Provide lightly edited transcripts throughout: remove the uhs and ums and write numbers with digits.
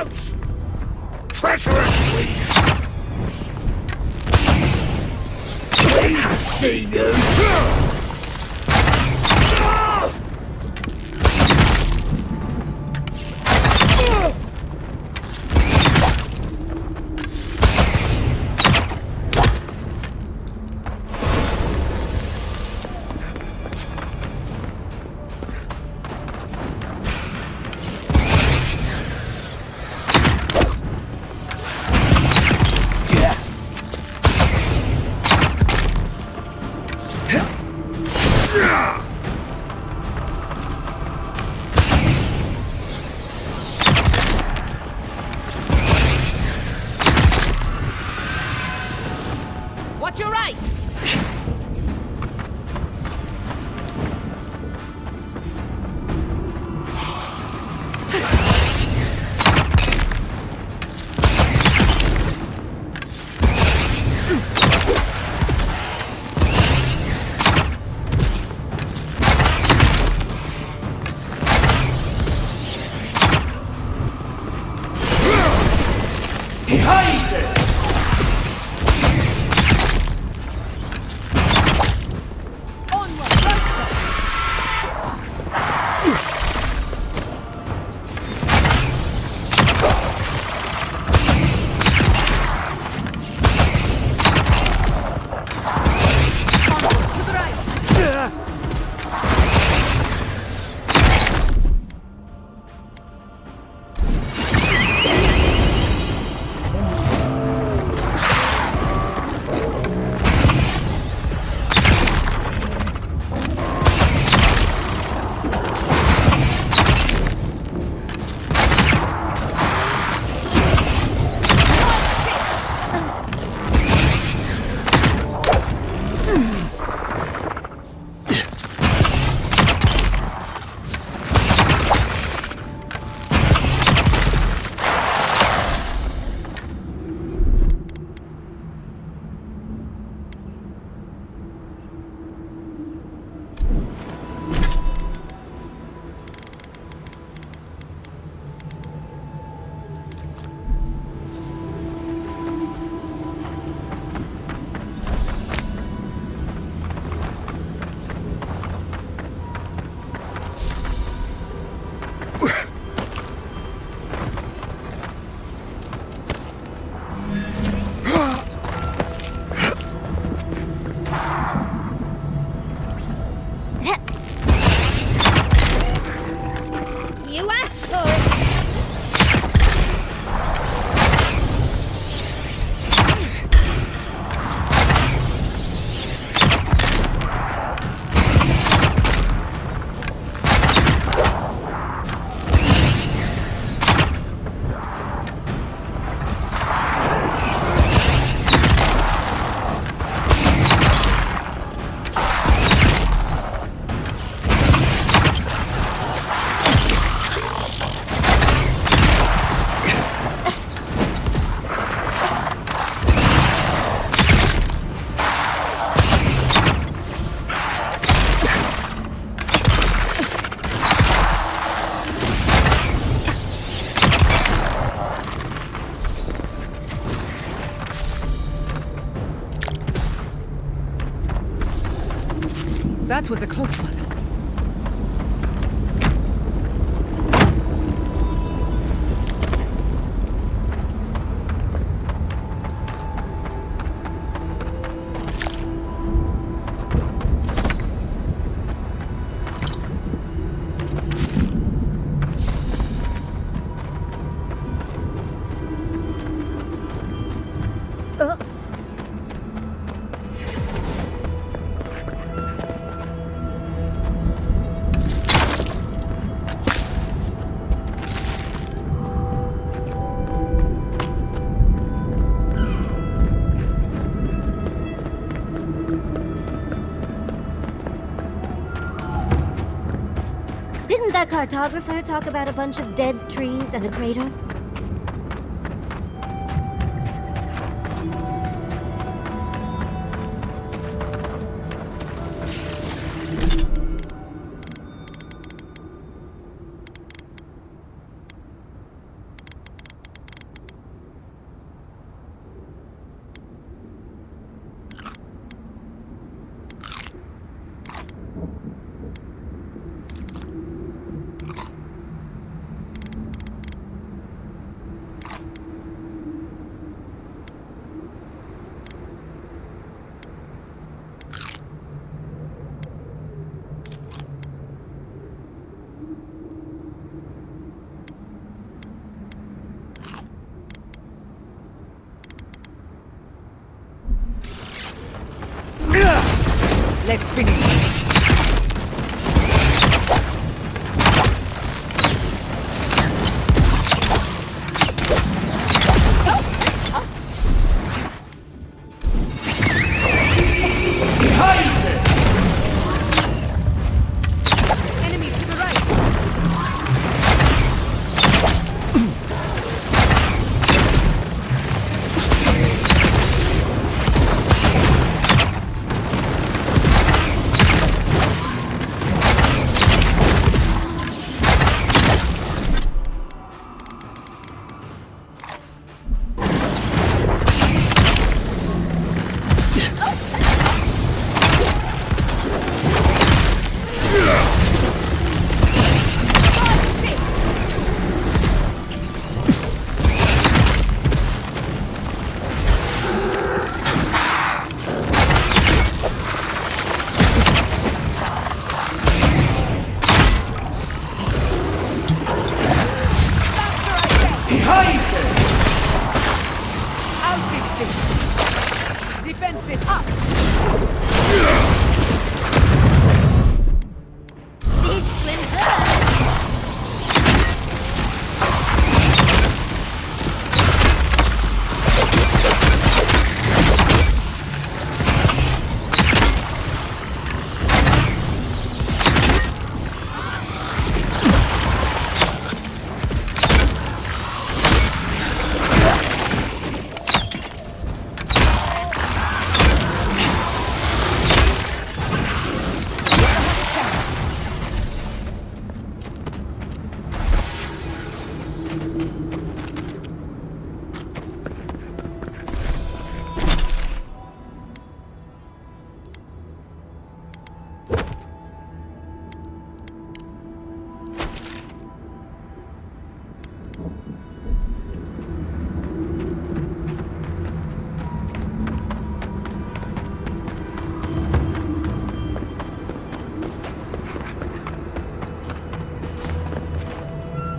Ouch! Treacherously! I see you! Watch your right! Behind it! You asked for it! That was a close one. Didn't that cartographer talk about a bunch of dead trees and a crater? Let's finish this. Enemy to the right. I'll fix this. Defense is up. This will hurt.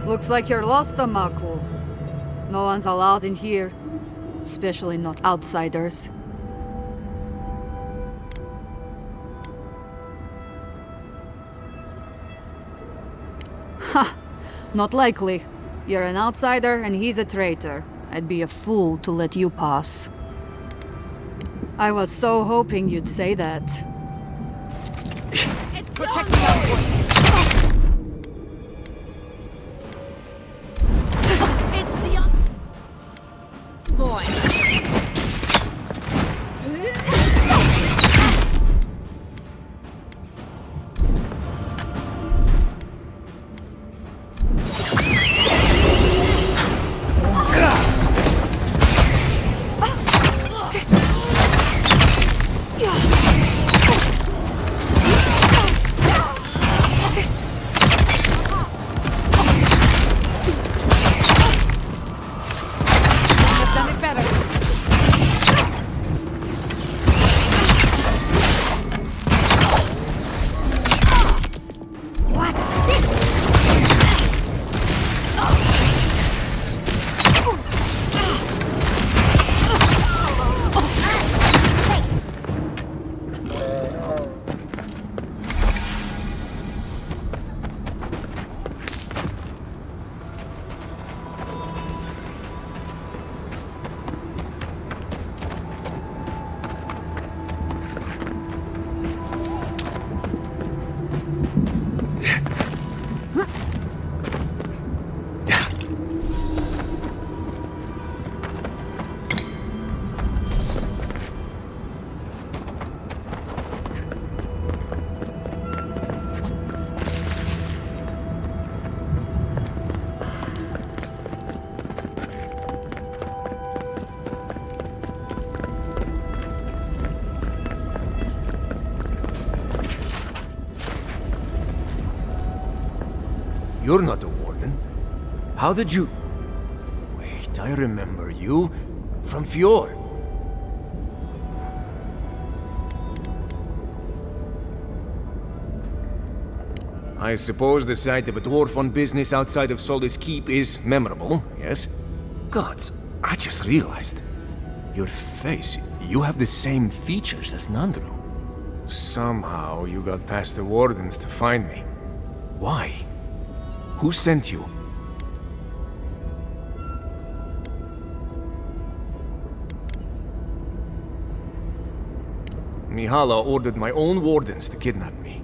Looks like you're lost, Amaku. No one's allowed in here. Especially not outsiders. Ha! Not likely. You're an outsider and he's a traitor. I'd be a fool to let you pass. I was so hoping you'd say that. Protect the outpost. It's the boy. You're not a warden. How did you... Wait, I remember you. From Fjord. I suppose the sight of a dwarf on business outside of Solace Keep is memorable, yes? Gods, I just realized. Your face, you have the same features as Nandru. Somehow you got past the wardens to find me. Why? Who sent you? Mihala ordered my own wardens to kidnap me.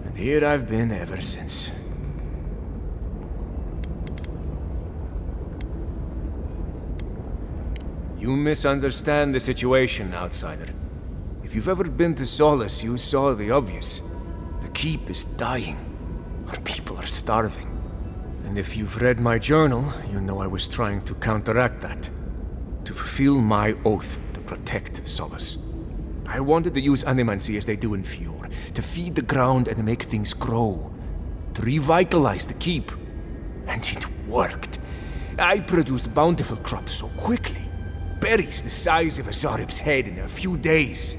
And here I've been ever since. You misunderstand the situation, outsider. If you've ever been to Solace, you saw the obvious. The keep is dying. Our people are starving. And if you've read my journal, you know I was trying to counteract that. To fulfill my oath to protect Solace. I wanted to use animancy as they do in Fior, to feed the ground and make things grow. To revitalize the keep. And it worked. I produced bountiful crops so quickly. Berries the size of a Zarib's head in a few days.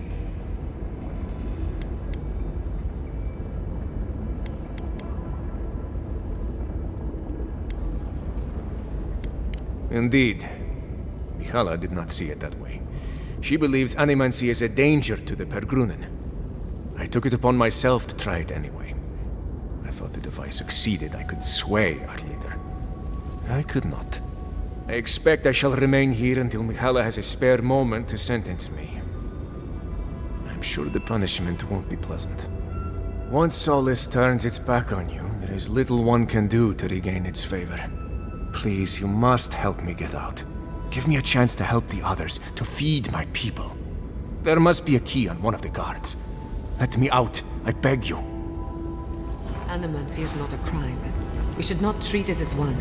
Indeed. Mihala did not see it that way. She believes animancy is a danger to the Pergrunen. I took it upon myself to try it anyway. I thought that if I succeeded, I could sway our leader. I could not. I expect I shall remain here until Mihala has a spare moment to sentence me. I'm sure the punishment won't be pleasant. Once Solace turns its back on you, there is little one can do to regain its favor. Please, you must help me get out. Give me a chance to help the others, to feed my people. There must be a key on one of the guards. Let me out, I beg you. Animancy is not a crime. We should not treat it as one.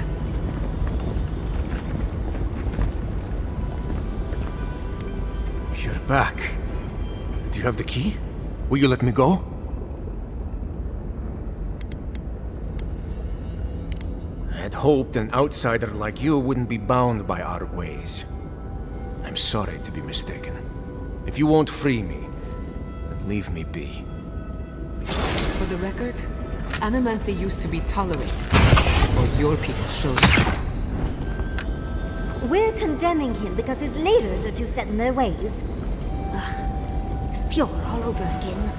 You're back. Do you have the key? Will you let me go? I had hoped an outsider like you wouldn't be bound by our ways. I'm sorry to be mistaken. If you won't free me, then leave me be. For the record, animancy used to be tolerated. Or your people showed it. We're condemning him because his leaders are too set in their ways. Ugh, it's Fior all over again.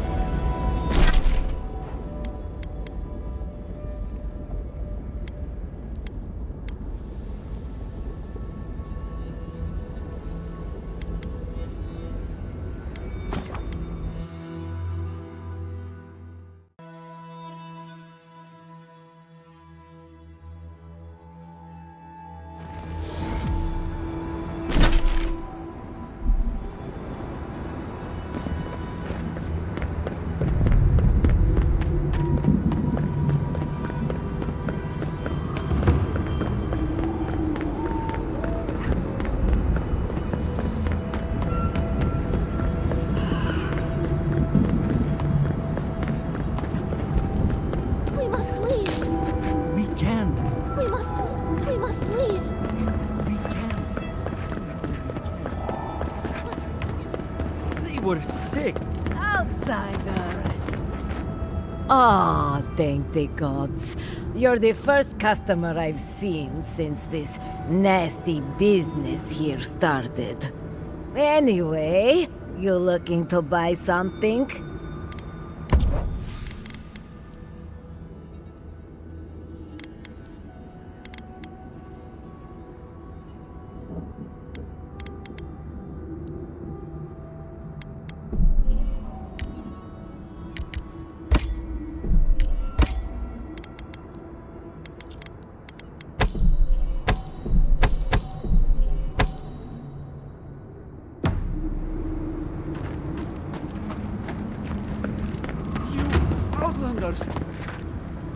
We're sick. Outsider. Ah, thank the gods. You're the first customer I've seen since this nasty business here started. Anyway, you looking to buy something?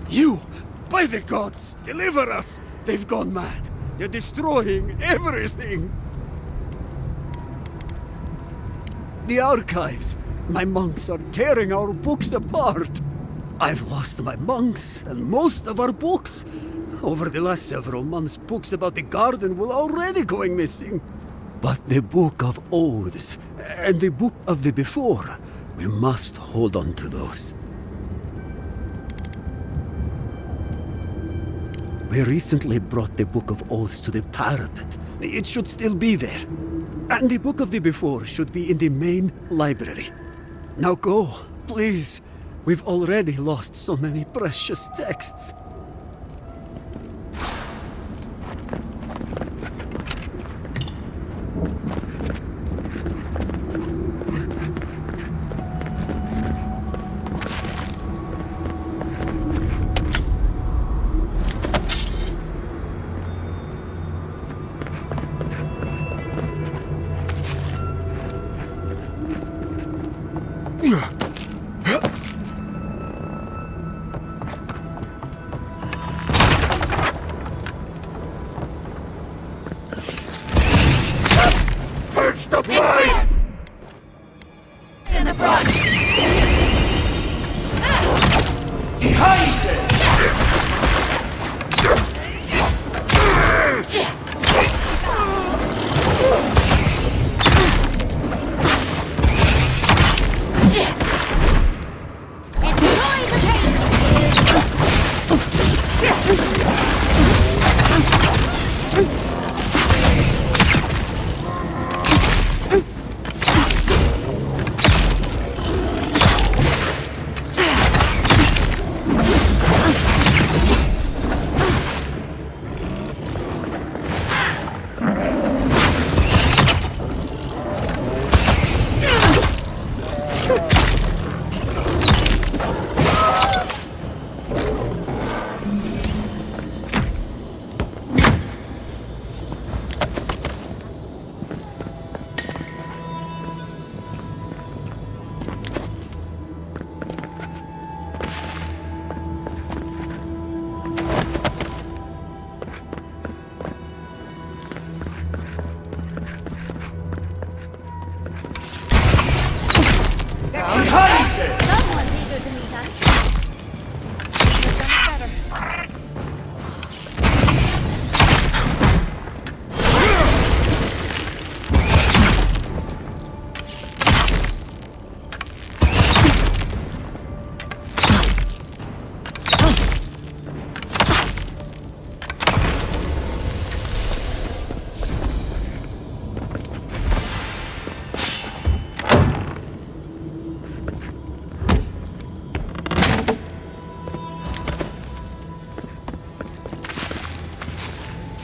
You! By the gods! Deliver us! They've gone mad! They're destroying everything! The archives! My monks are tearing our books apart! I've lost my monks and most of our books! Over the last several months, books about the garden were already going missing! But the Book of Oaths and the Book of the Before, we must hold on to those. We recently brought the Book of Oaths to the parapet. It should still be there. And the Book of the Before should be in the main library. Now go, please. We've already lost so many precious texts.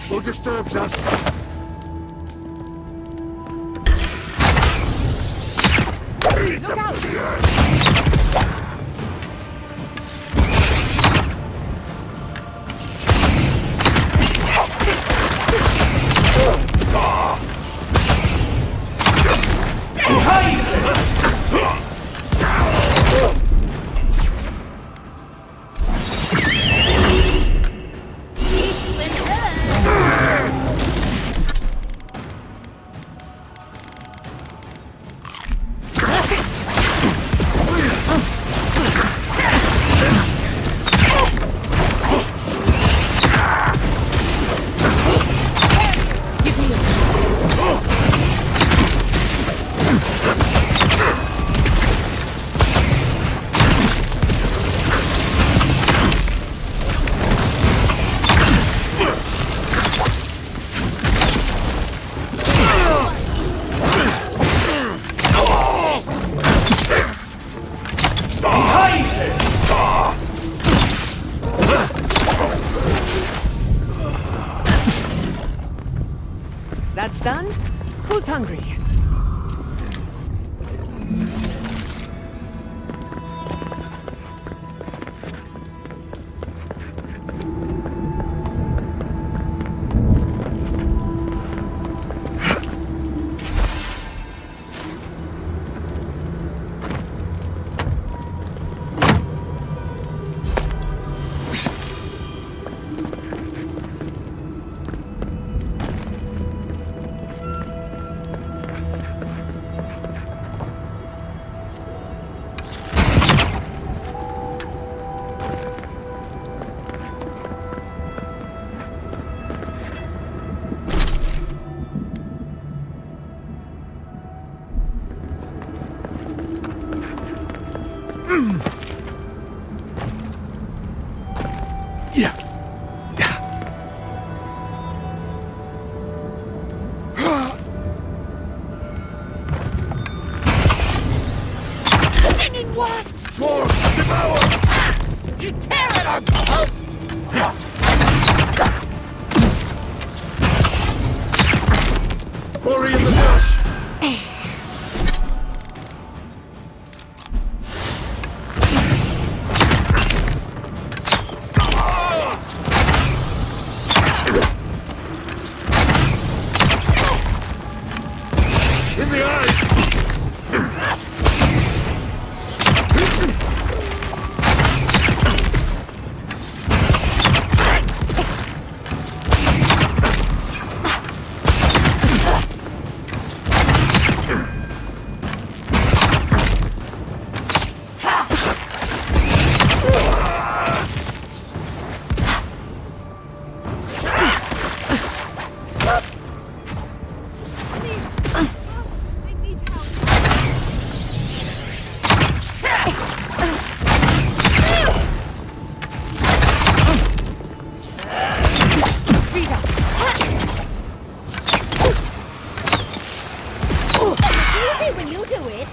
Who disturbs us? Look out! That's done? Who's hungry? You tear at our boat! Quarry in the bush! In the eyes! Easy when you do it.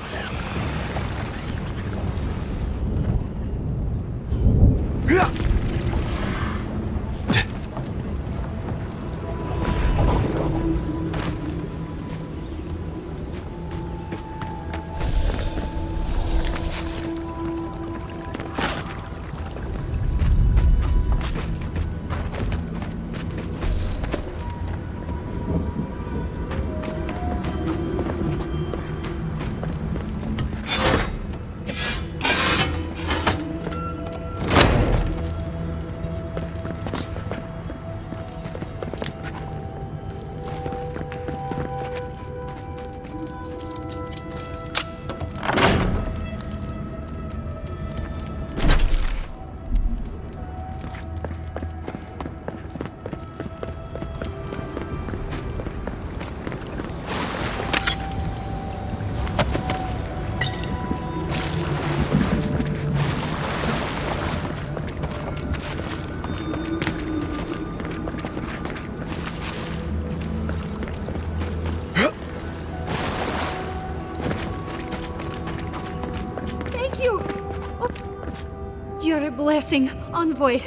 You're a blessing, Envoy.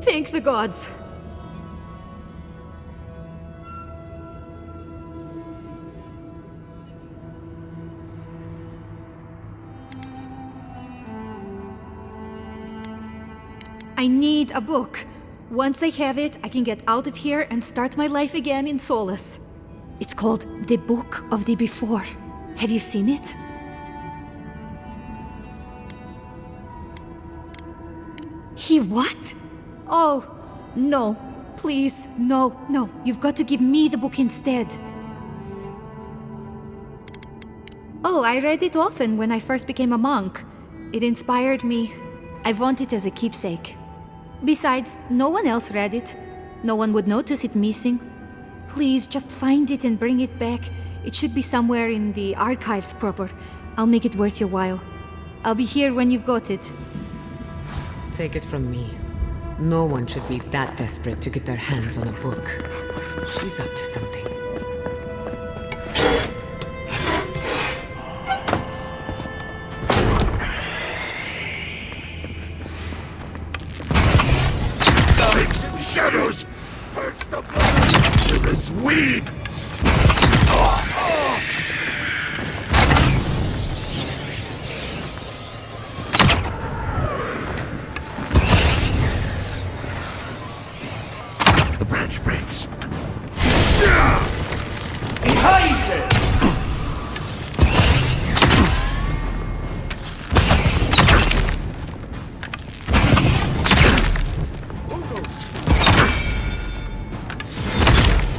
Thank the gods. I need a book. Once I have it, I can get out of here and start my life again in Solace. It's called The Book of the Before. Have you seen it? He what? Oh, no. Please, no. You've got to give me the book instead. Oh, I read it often when I first became a monk. It inspired me. I want it as a keepsake. Besides, no one else read it. No one would notice it missing. Please, just find it and bring it back. It should be somewhere in the archives proper. I'll make it worth your while. I'll be here when you've got it. Take it from me. No one should be that desperate to get their hands on a book. She's up to something. Lights and shadows! Purge the blood to this weed! The branch breaks.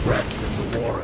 Wrapped in the war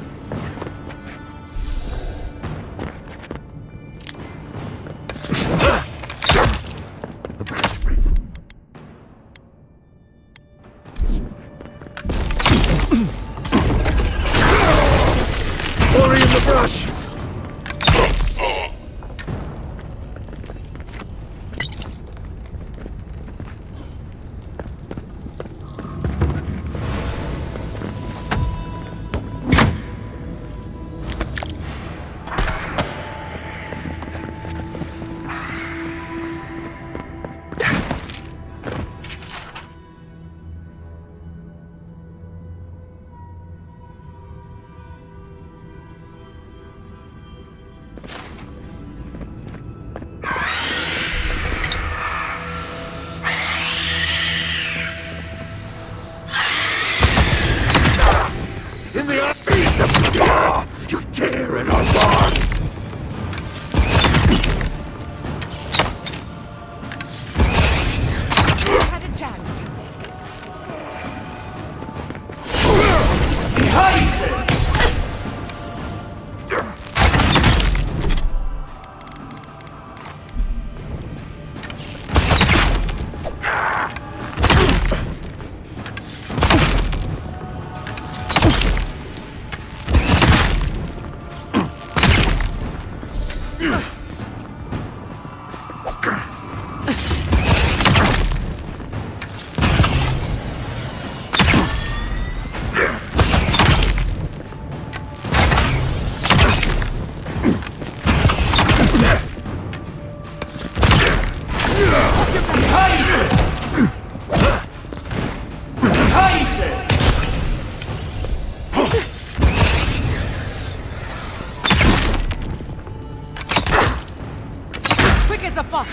Quick as a fox!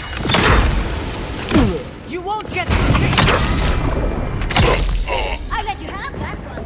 You won't get... I let you have that one.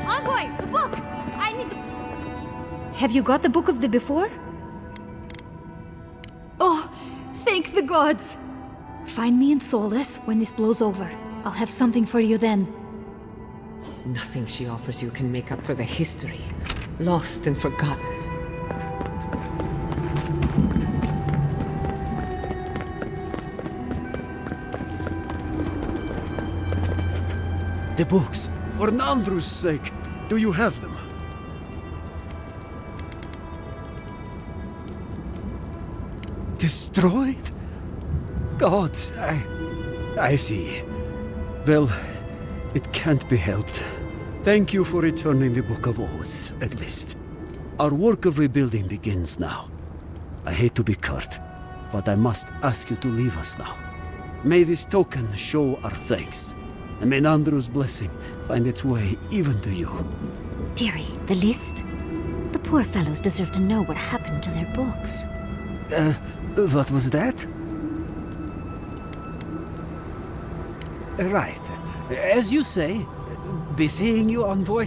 Envoy, the book! I need the... Have you got the Book of the Before? Oh, thank the gods! Find me in Solace when this blows over. I'll have something for you then. Nothing she offers you can make up for the history. Lost and forgotten. The books. For Nandru's sake, do you have them? Destroyed? Gods, I see. Well, it can't be helped. Thank you for returning the Book of Oaths, at least. Our work of rebuilding begins now. I hate to be curt, but I must ask you to leave us now. May this token show our thanks, and may Nandru's blessing find its way even to you. Dearie, the list? The poor fellows deserve to know what happened to their books. What was that? Right. As you say, be seeing you, Envoy.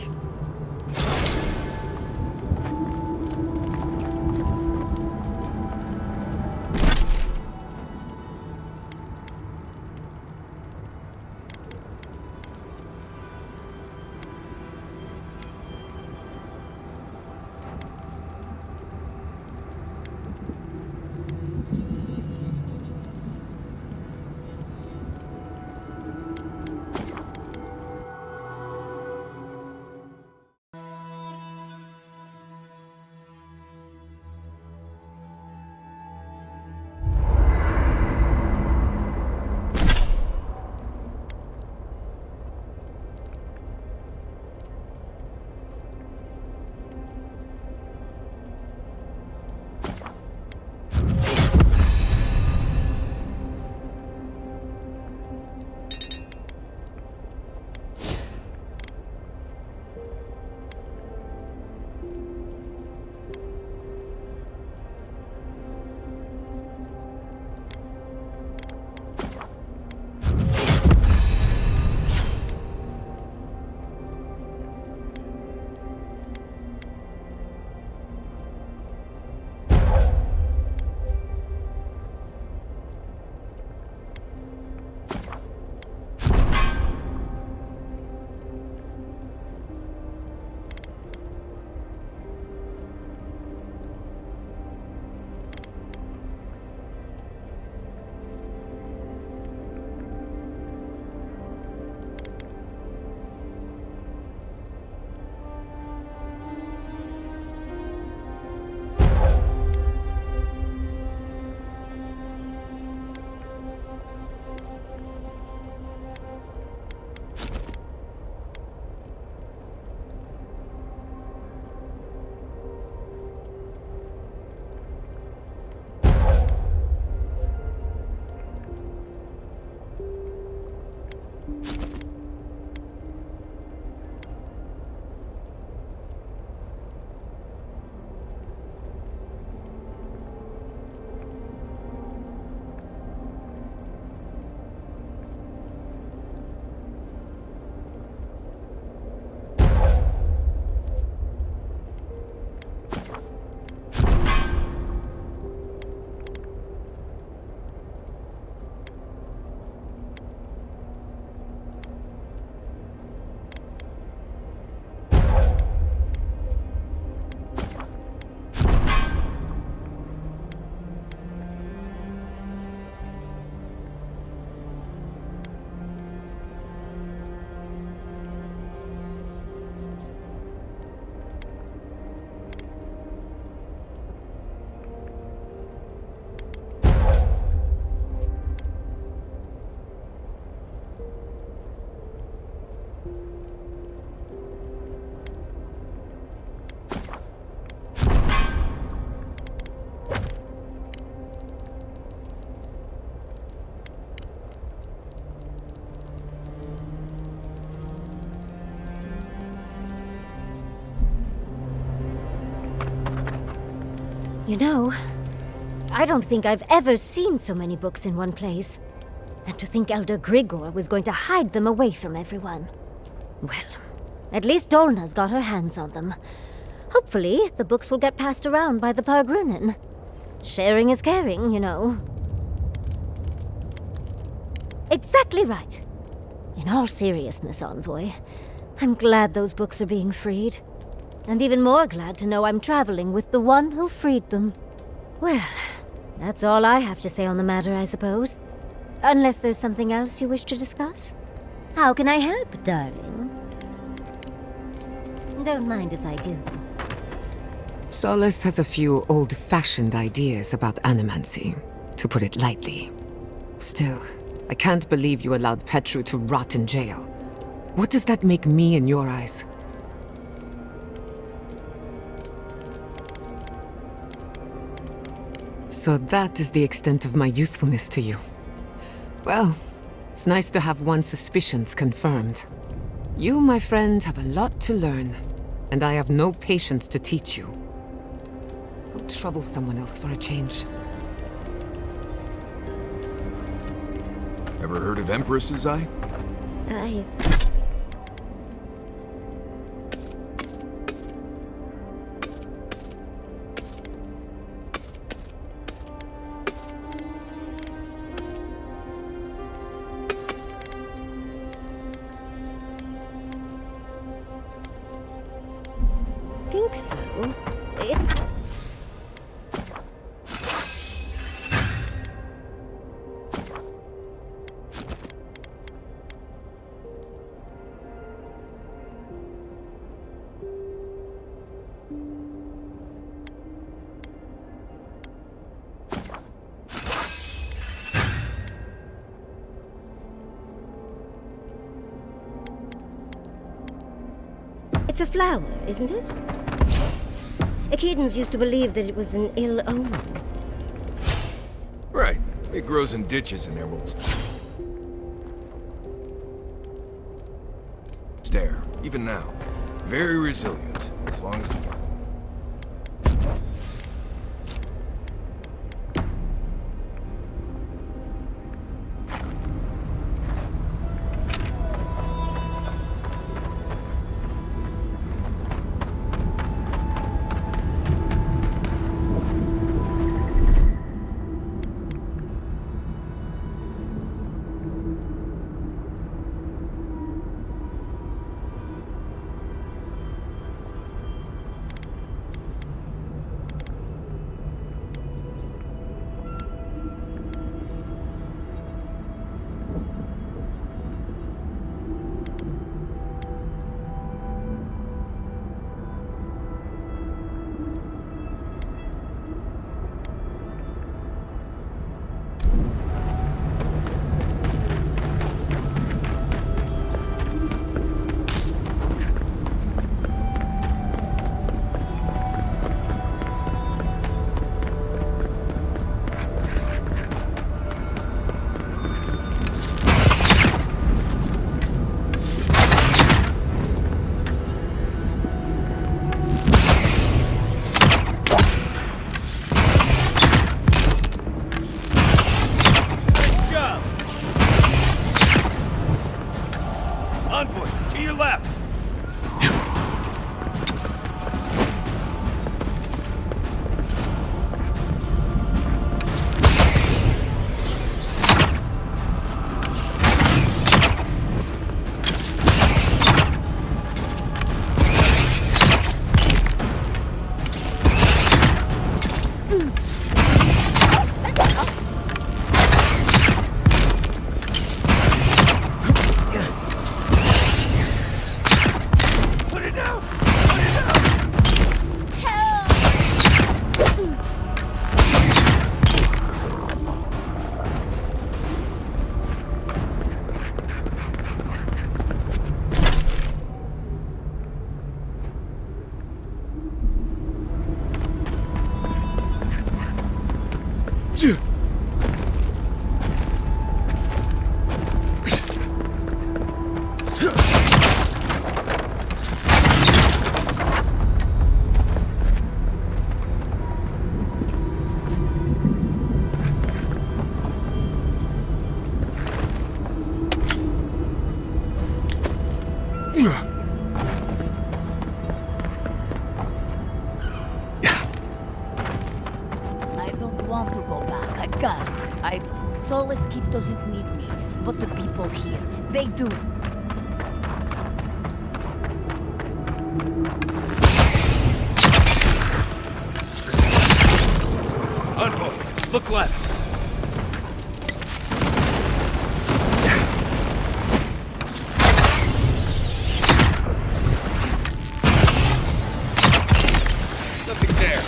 You know, I don't think I've ever seen so many books in one place. And to think Elder Grigor was going to hide them away from everyone. Well, at least Dolna's got her hands on them. Hopefully, the books will get passed around by the Pargrunen. Sharing is caring, you know. Exactly right. In all seriousness, Envoy, I'm glad those books are being freed. And even more glad to know I'm traveling with the one who freed them. Well, that's all I have to say on the matter, I suppose. Unless there's something else you wish to discuss? How can I help, darling? Don't mind if I do. Solace has a few old-fashioned ideas about animancy, to put it lightly. Still, I can't believe you allowed Petru to rot in jail. What does that make me in your eyes? So that is the extent of my usefulness to you. Well, it's nice to have one's suspicions confirmed. You, my friend, have a lot to learn, and I have no patience to teach you. Go trouble someone else for a change. Ever heard of Empress's Eye? I think so. It's a flower, isn't it? Echidans used to believe that it was an ill omen. Right. It grows in ditches in emeralds. Stare, even now. Very resilient, as long as... here. They do. Envoy, look left. Nothing there.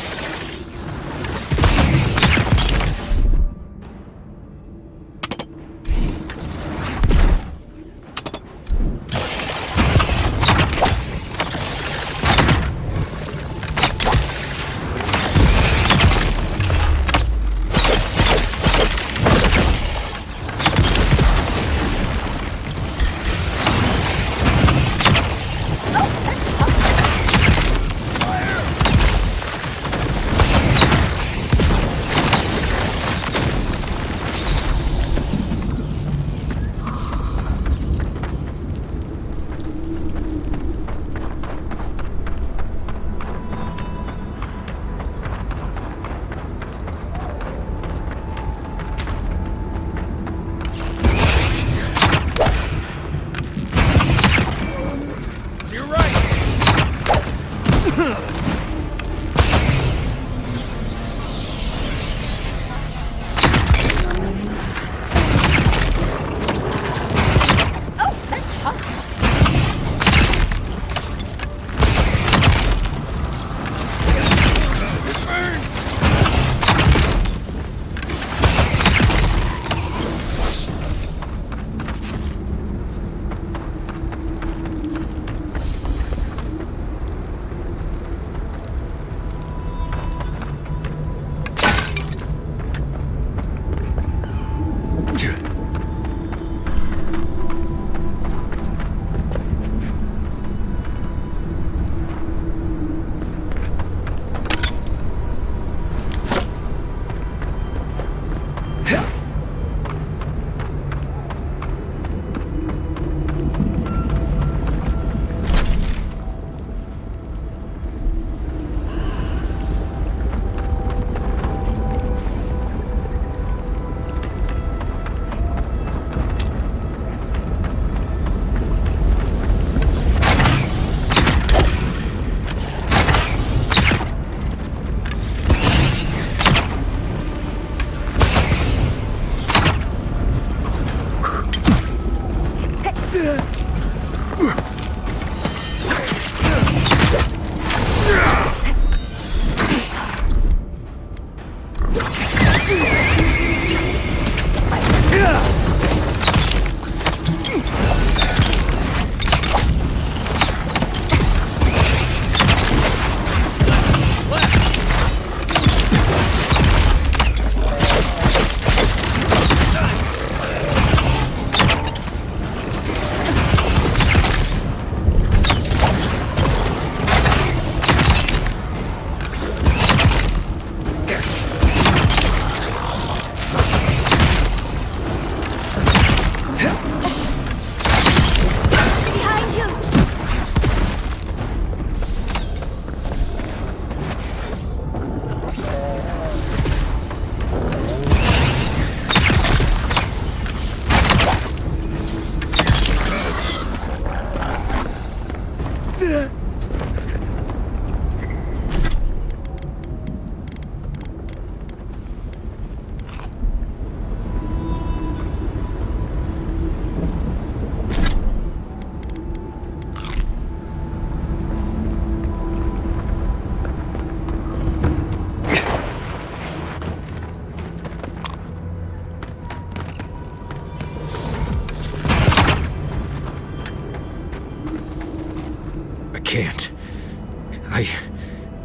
Can't. I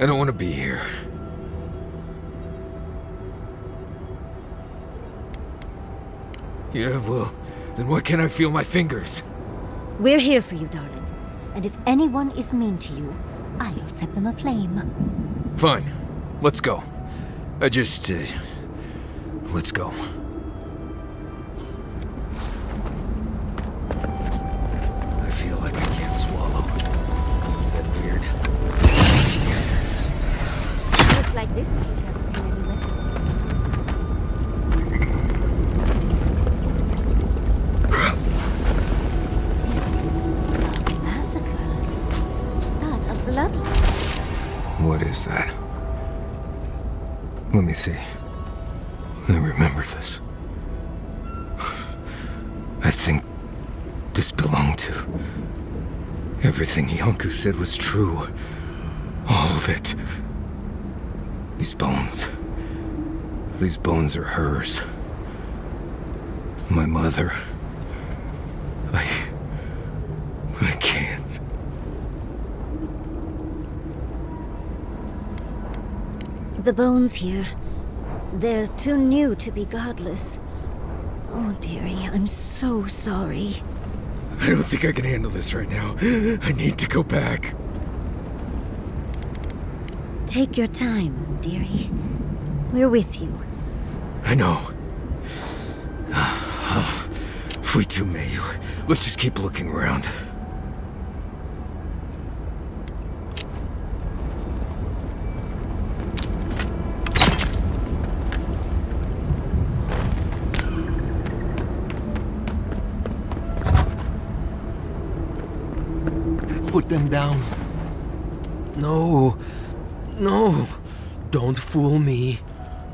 don't want to be here. Yeah, well, then why can't I feel my fingers? We're here for you, darling. And if anyone is mean to you, I'll set them aflame. Fine. Let's go. Let's go. I feel like I can't swallow. Is that weird? Looks like this place hasn't seen any residents. What is that? Let me see. I remember this. I think this belonged to... Everything Yonku said was true. All of it. These bones are hers. My mother. I can't. The bones here, they're too new to be godless. Oh, dearie, I'm so sorry. I don't think I can handle this right now. I need to go back. Take your time, dearie. We're with you. I know. If we do, Mayu, let's just keep looking around. Put them down. No. No. Don't fool me.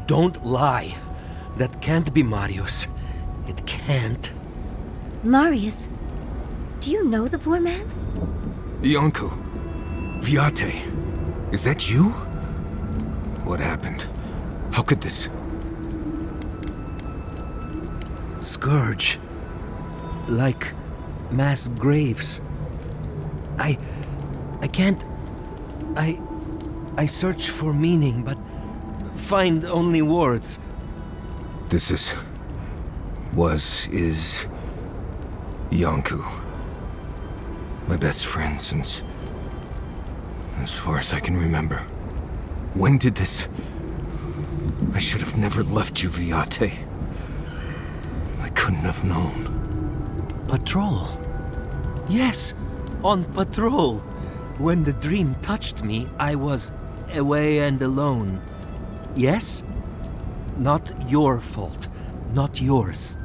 Don't lie. That can't be Marius. It can't. Marius, do you know the poor man? Yonku. Viate. Is that you? What happened? How could this... Scourge. Like mass graves. I can't... I search for meaning, but find only words. This is... is... Yonku. My best friend since... as far as I can remember. When did this... I should have never left you, Viate. I couldn't have known. Patrol. Yes, on patrol. When the dream touched me, I was away and alone. Yes? Not your fault. Not yours.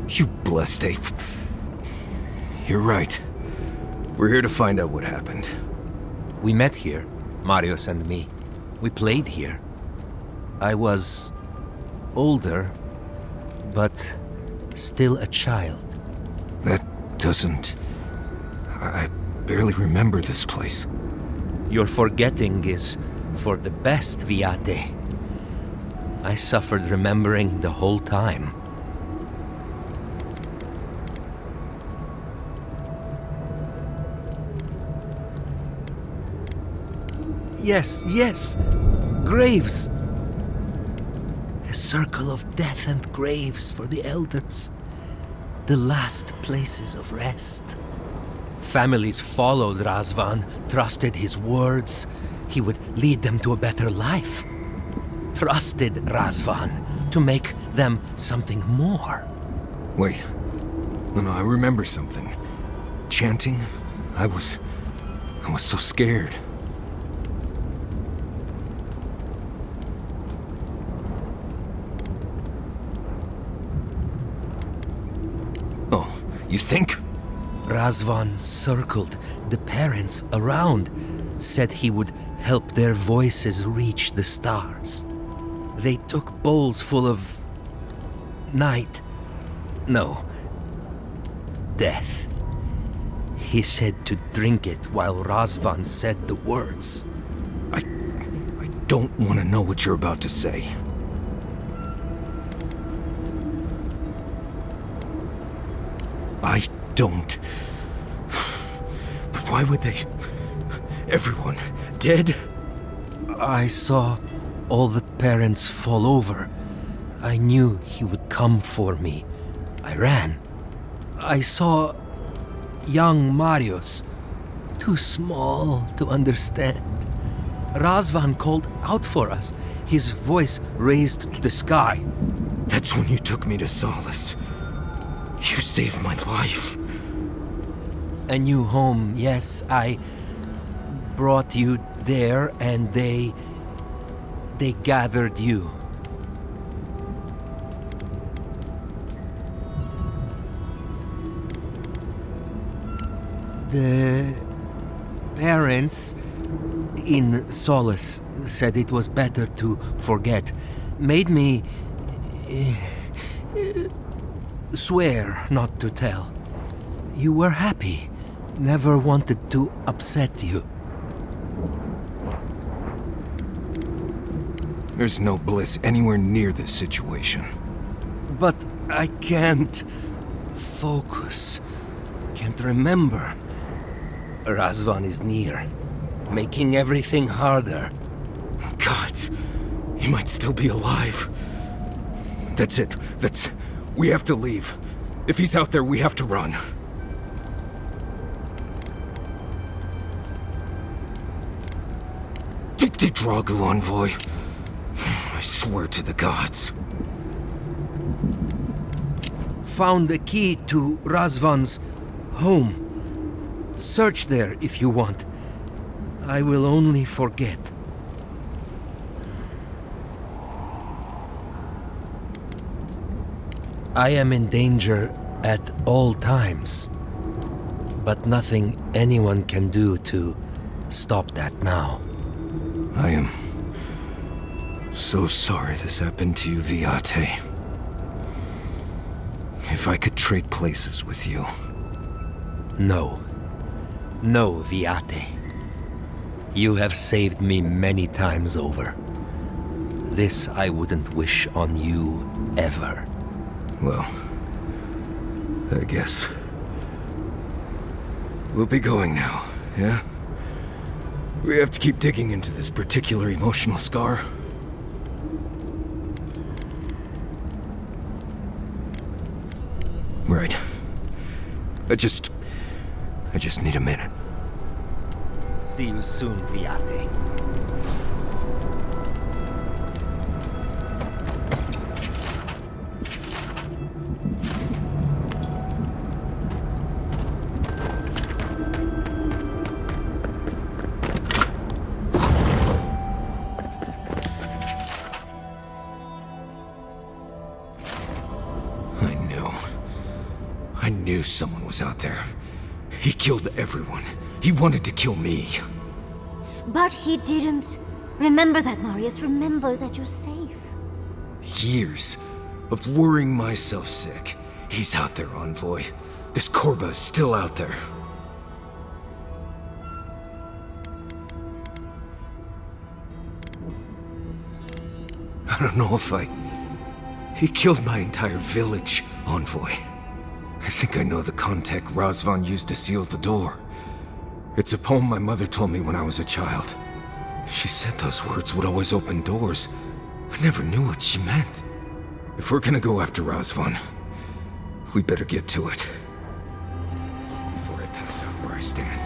You blessed ape. You're right. We're here to find out what happened. We met here, Marius and me. We played here. I was older, but still a child. That doesn't... I barely remember this place. Your forgetting is for the best, Viate. I suffered remembering the whole time. Yes. Graves. A circle of death and graves for the elders. The last places of rest. Families followed Razvan, trusted his words. He would lead them to a better life. Trusted Razvan to make them something more. Wait. No, I remember something. Chanting? I was so scared. You think? Razvan circled the parents around. said he would help their voices reach the stars. They took bowls full of... night. No. Death. He said to drink it while Razvan said the words. I don't want to know what you're about to say. I don't. But why would they... Everyone dead? I saw all the parents fall over. I knew he would come for me. I ran. I saw young Marius, too small to understand. Razvan called out for us, his voice raised to the sky. That's when you took me to Solace. You saved my life. A new home, yes, I brought you there and they gathered you. The parents in Solace said it was better to forget. Made me swear not to tell. You were happy. Never wanted to upset you. There's no bliss anywhere near this situation. But I can't focus. Can't remember. Razvan is near, making everything harder. Gods, he might still be alive. That's it. We have to leave. If he's out there, we have to run. The Dragu envoy. I swear to the gods. Found the key to Razvan's home. Search there if you want. I will only forget. I am in danger at all times. But nothing anyone can do to stop that now. I am so sorry this happened to you, Viate. If I could trade places with you. No. No, Viate. You have saved me many times over. This I wouldn't wish on you ever. Well, I guess. We'll be going now, yeah? We have to keep digging into this particular emotional scar. Right. I just need a minute. See you soon, Viate. I knew someone was out there. He killed everyone. He wanted to kill me. But he didn't. Remember that, Marius. Remember that you're safe. Years of worrying myself sick. He's out there, Envoy. This Korba is still out there. I don't know if He killed my entire village, Envoy. I think I know the contact Razvan used to seal the door. It's a poem my mother told me when I was a child. She said those words would always open doors. I never knew what she meant. If we're gonna go after Razvan, we better get to it. Before I pass out where I stand.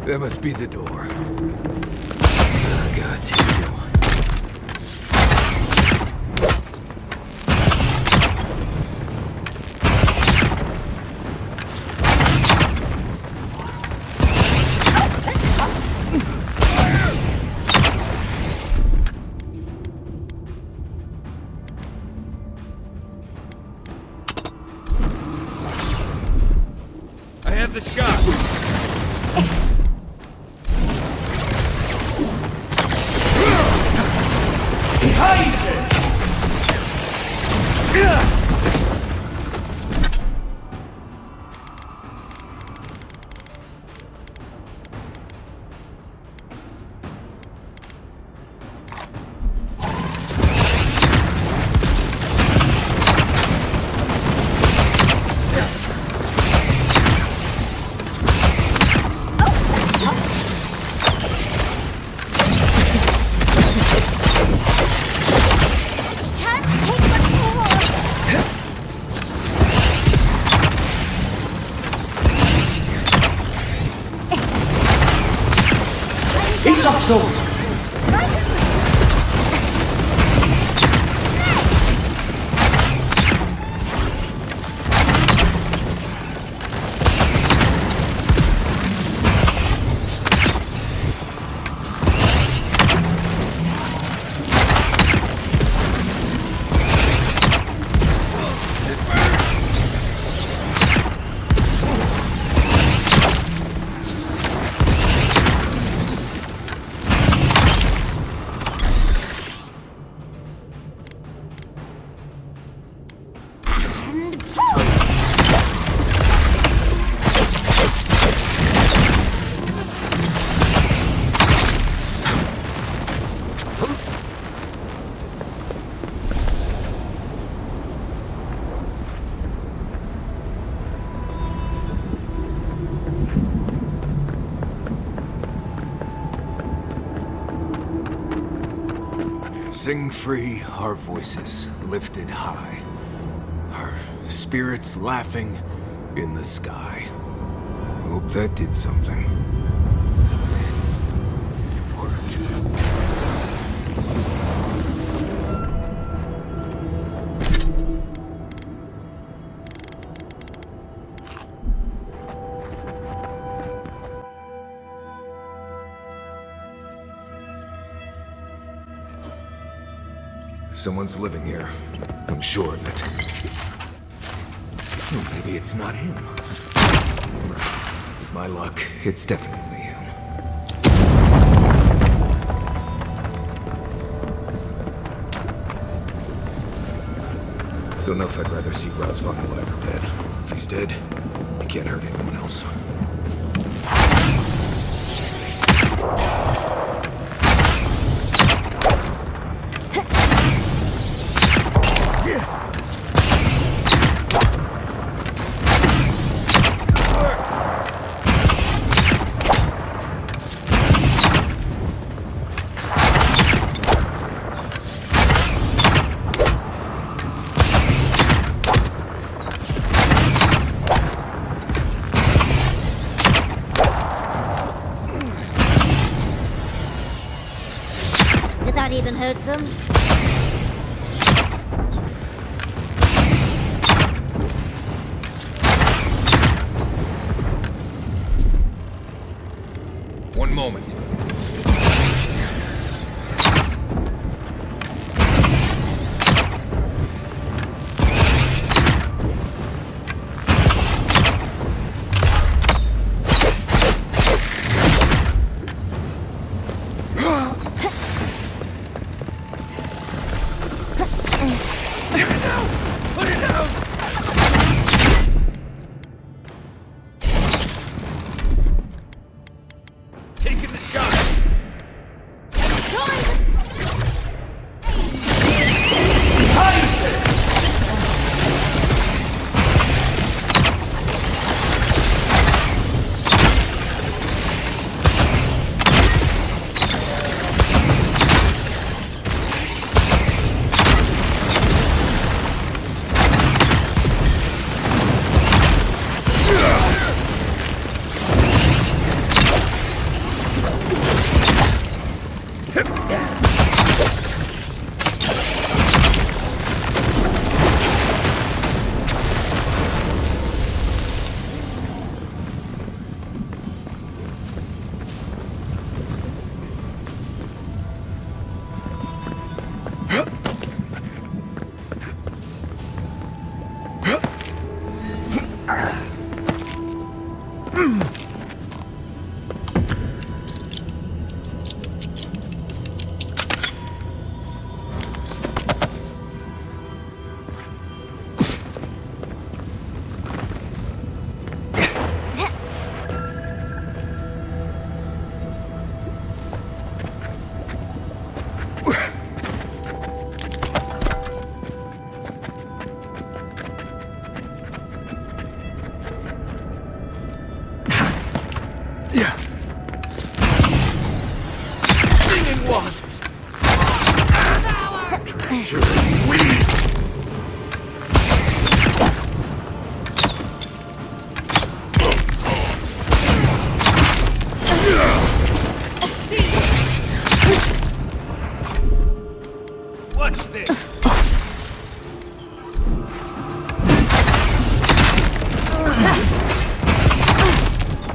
That must be the door. Oh, God, here we go. I have the shot! Sing free, our voices lifted high. Our spirits laughing in the sky. Hope that did something. It worked. Someone's living here. I'm sure of it. Oh, maybe it's not him. With my luck, it's definitely him. Don't know if I'd rather see Razvan alive or dead. If he's dead, he can't hurt anyone else. Did that even hurt them? One moment. treacherous weed! Watch this!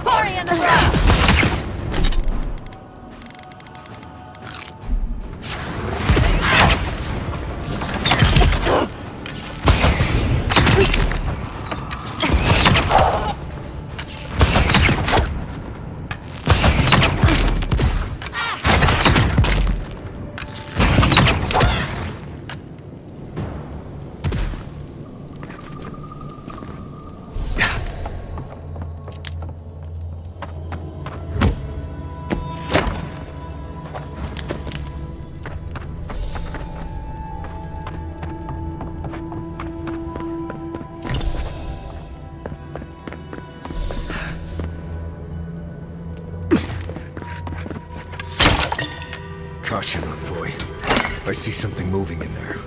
Hurry in the road! Caution, envoy. I see something moving in there.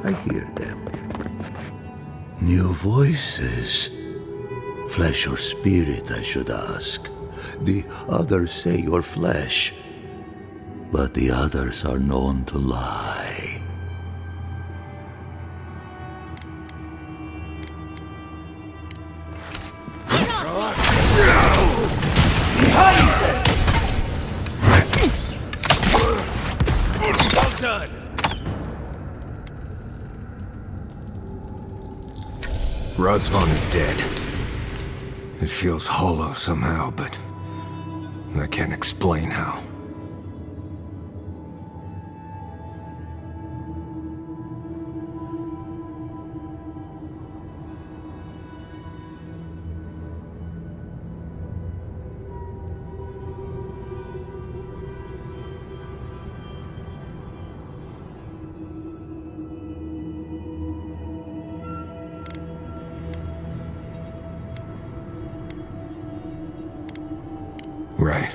I hear them. New voices. Flesh or spirit, I should ask. The others say you're flesh, but the others are known to lie. Well done! Razvan is dead. It feels hollow somehow, but I can't explain how. Right.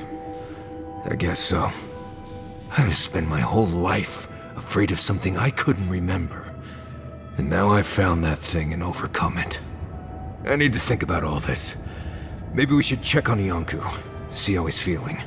I guess so. I spent my whole life afraid of something I couldn't remember. And now I've found that thing and overcome it. I need to think about all this. Maybe we should check on Iancu, see how he's feeling.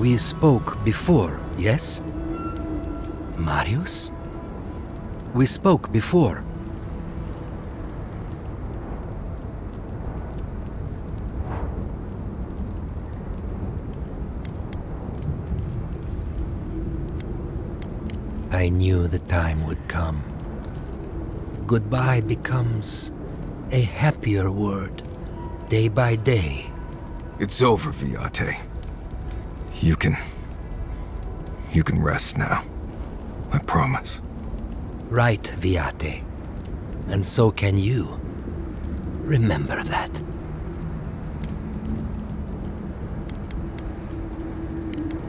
We spoke before, yes? Marius? We spoke before. I knew the time would come. Goodbye becomes a happier word, day by day. It's over, Viate. You can rest now. I promise. Right, Viate. And so can you. Remember that.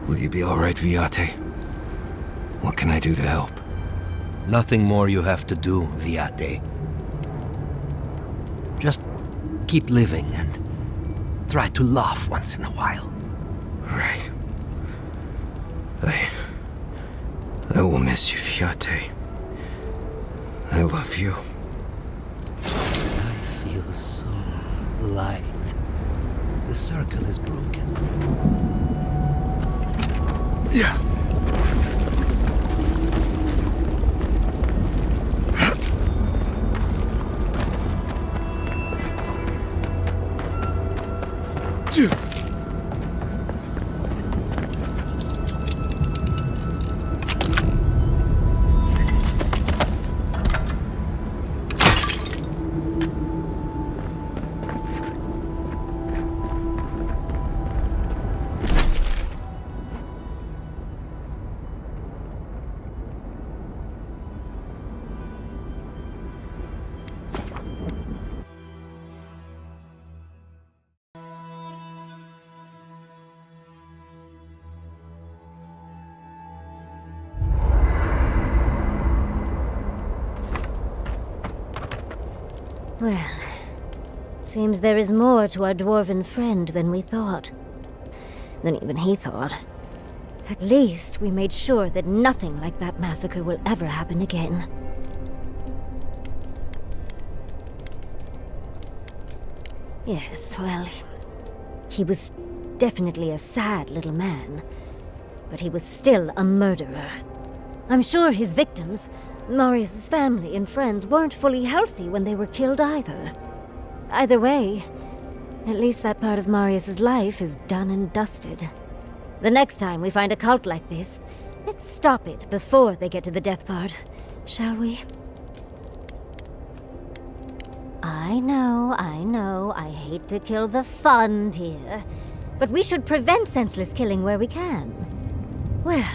Will you be all right, Viate? What can I do to help? Nothing more you have to do, Viate. Just keep living and try to laugh once in a while. Right. I will miss you, Viate. I love you. I feel so light. The circle is broken. Yeah. Well, seems there is more to our dwarven friend than we thought. Than even he thought. At least we made sure that nothing like that massacre will ever happen again. Yes, well, he was definitely a sad little man, but he was still a murderer. I'm sure his victims, Marius' family and friends, weren't fully healthy when they were killed either. Either way, at least that part of Marius' life is done and dusted. The next time we find a cult like this, let's stop it before they get to the death part, shall we? I know, I hate to kill the fun here, but we should prevent senseless killing where we can. Well,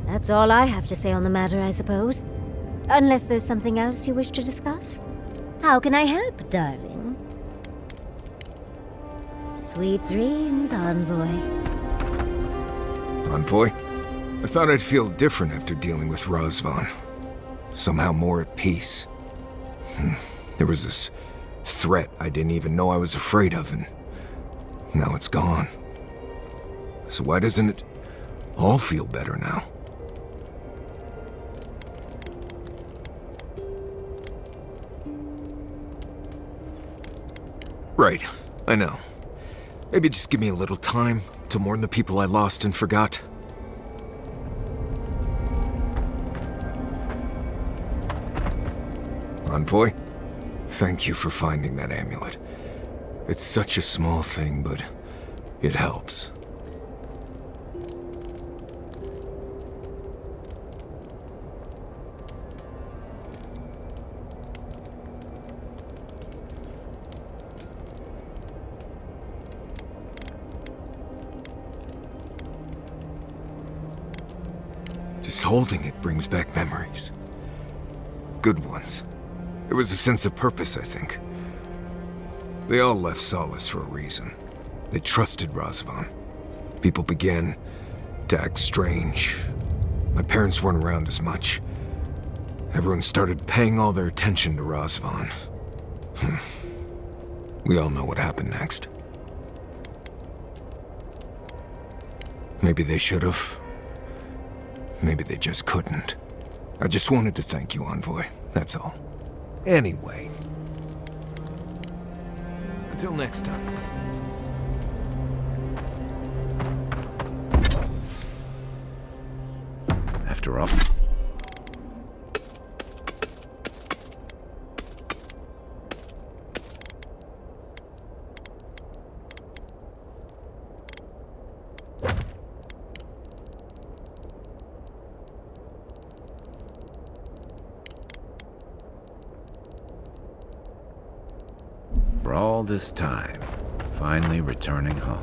that's all I have to say on the matter, I suppose. Unless there's something else you wish to discuss? How can I help, darling? Sweet dreams, Envoy. Envoy? I thought I'd feel different after dealing with Razvan. Somehow more at peace. There was this threat I didn't even know I was afraid of, and now it's gone. So why doesn't it all feel better now? Right, I know. Maybe just give me a little time to mourn the people I lost and forgot. Envoy, thank you for finding that amulet. It's such a small thing, but it helps. Just holding it brings back memories. Good ones. There was a sense of purpose, I think. They all left Solace for a reason. They trusted Razvan. People began to act strange. My parents weren't around as much. Everyone started paying all their attention to Razvan. We all know what happened next. Maybe they should have. Maybe they just couldn't. I just wanted to thank you, Envoy. That's all. Anyway. Until next time. After all... For all this time, finally returning home.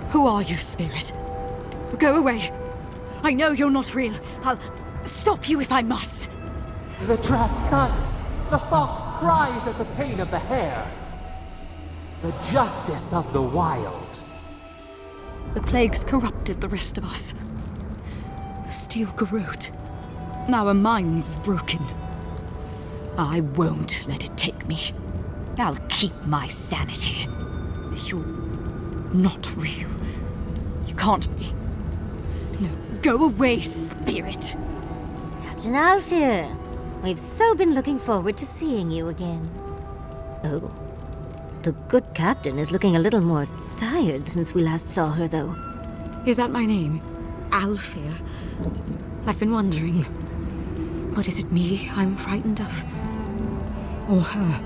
Who are you, spirit? Go away. I know you're not real. I'll stop you if I must. The trap thuds. The fox cries at the pain of the hare. The justice of the wild. The plague's corrupted the rest of us. The steel corrode. Our minds broken. I won't let it take me. I'll keep my sanity. You're not real. You can't be. No, go away, spirit. Captain Alfir, we've so been looking forward to seeing you again. Oh, the good captain is looking a little more tired since we last saw her, though. Is that my name? Alfir? I've been wondering. What is it, me I'm frightened of? Or her?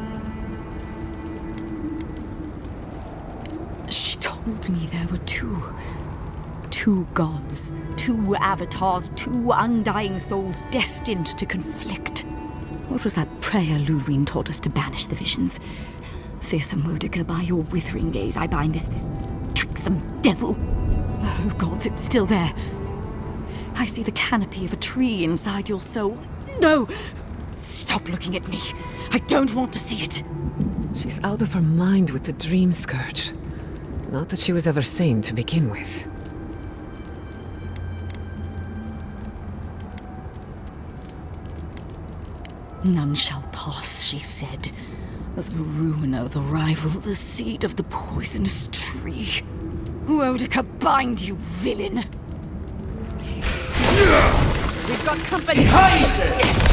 She told me there were two gods, two avatars, two undying souls destined to conflict. What was that prayer Ludwig taught us to banish the visions? Fearsome Modica, by your withering gaze I bind this tricksome devil. Oh gods, it's still there. I see the canopy of a tree inside your soul. No! Stop looking at me. I don't want to see it. She's out of her mind with the dream scourge. Not that she was ever sane to begin with. None shall pass, she said. The ruiner, the rival, the seed of the poisonous tree. Wodica, bind you, villain! We've got company! Behind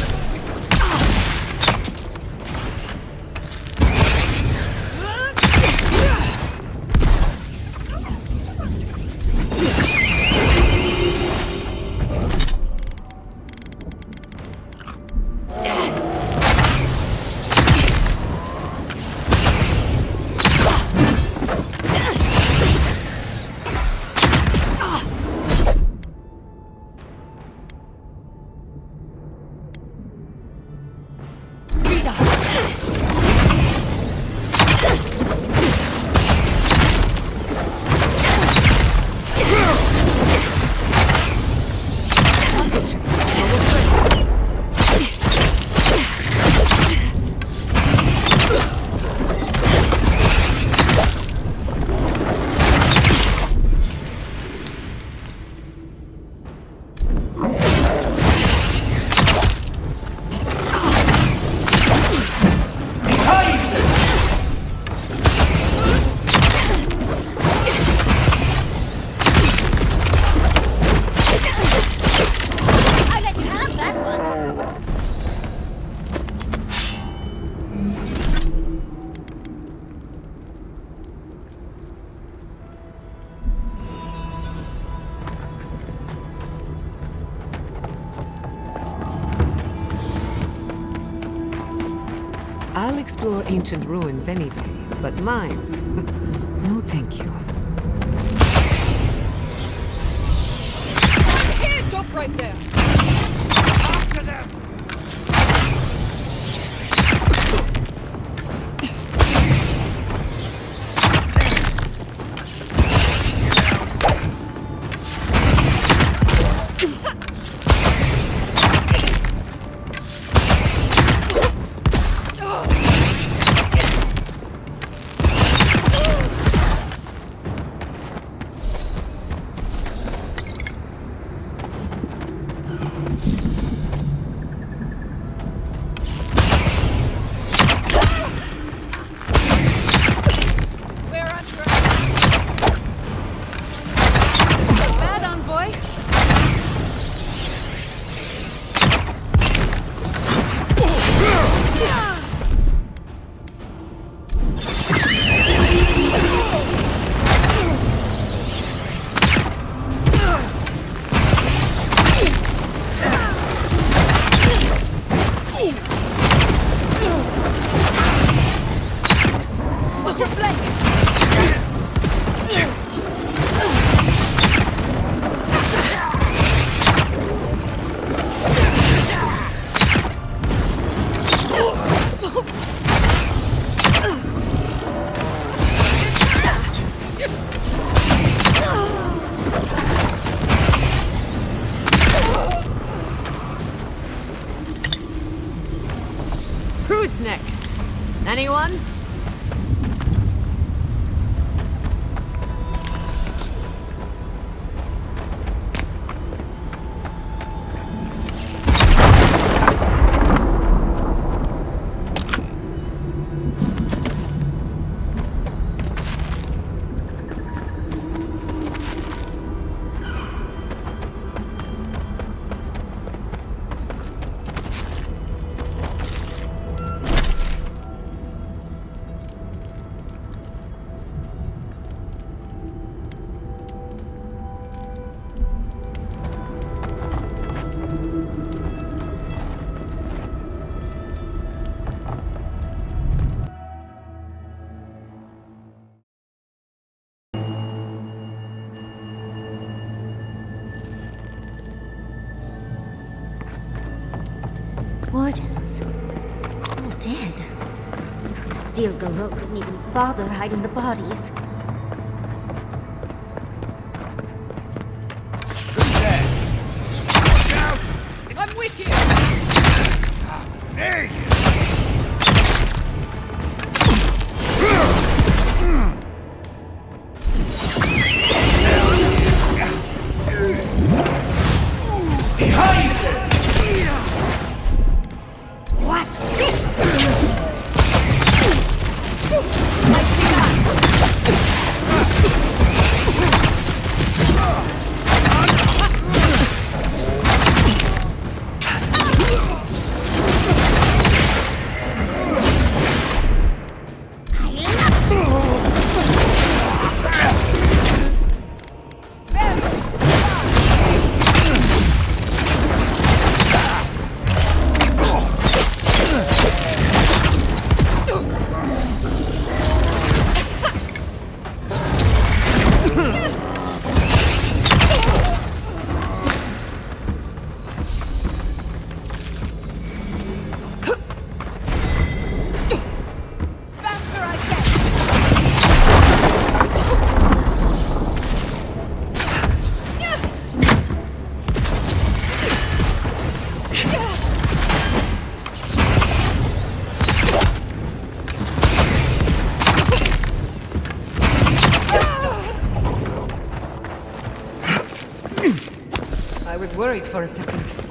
I'll explore ancient ruins any day, but mines? No thank you. Stop right there! After them! Anyone? Wardens. All dead. The Steel Garrote didn't even bother hiding the bodies. I'm with you! There you I was worried for a second.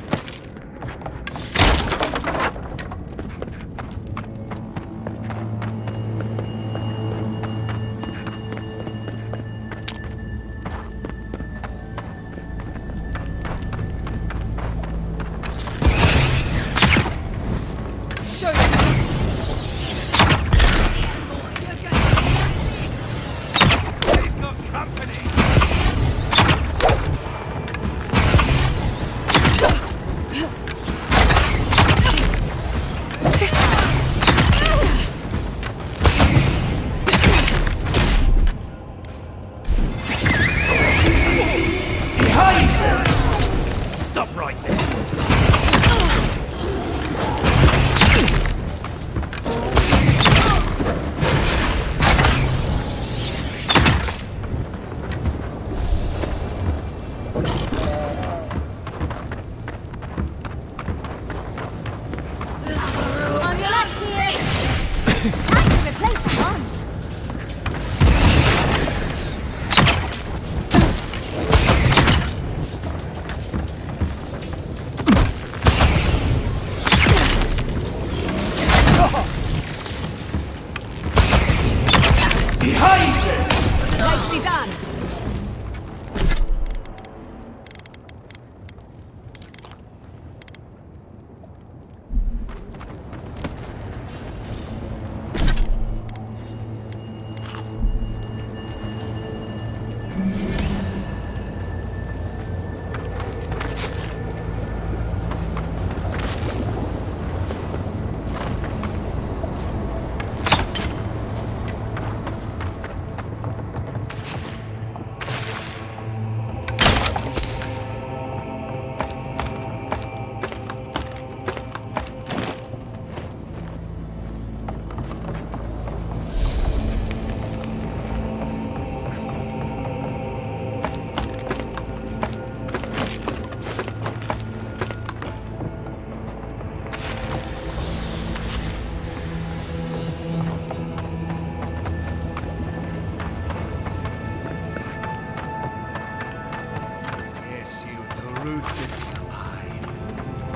roots in your eye.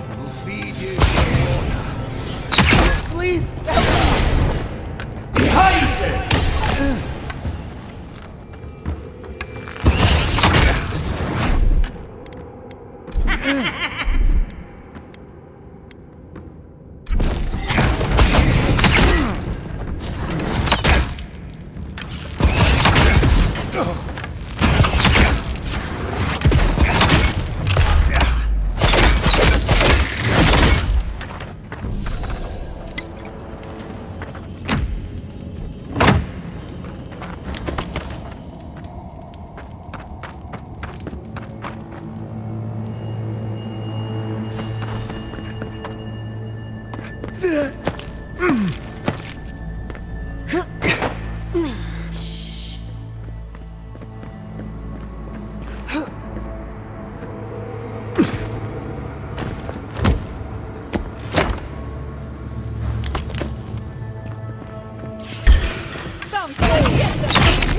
I will feed you. Please!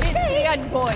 It's the envoy!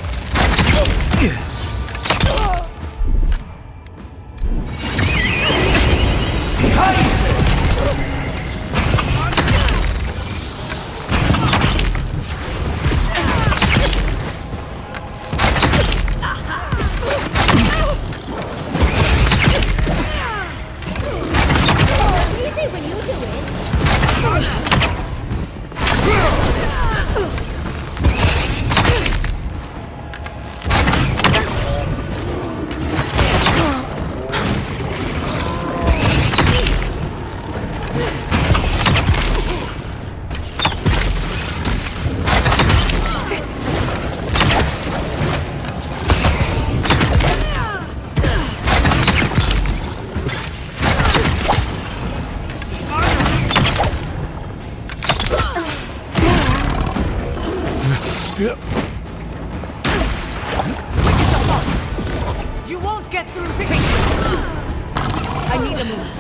You won't get through the Kingston! I need a move.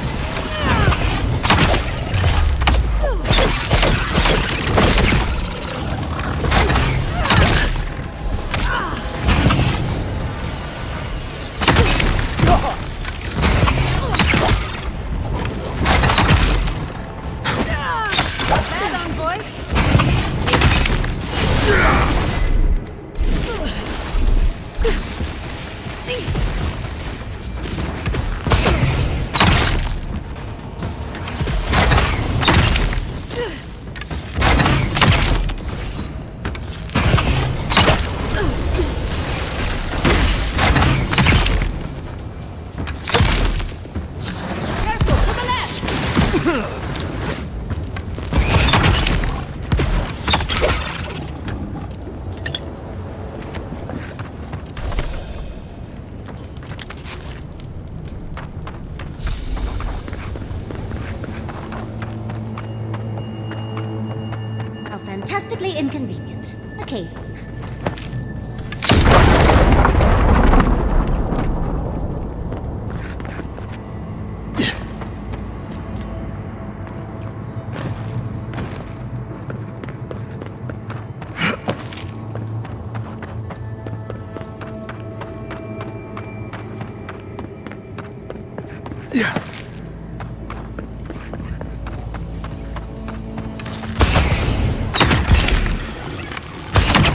How fantastically inconvenient. A cave in.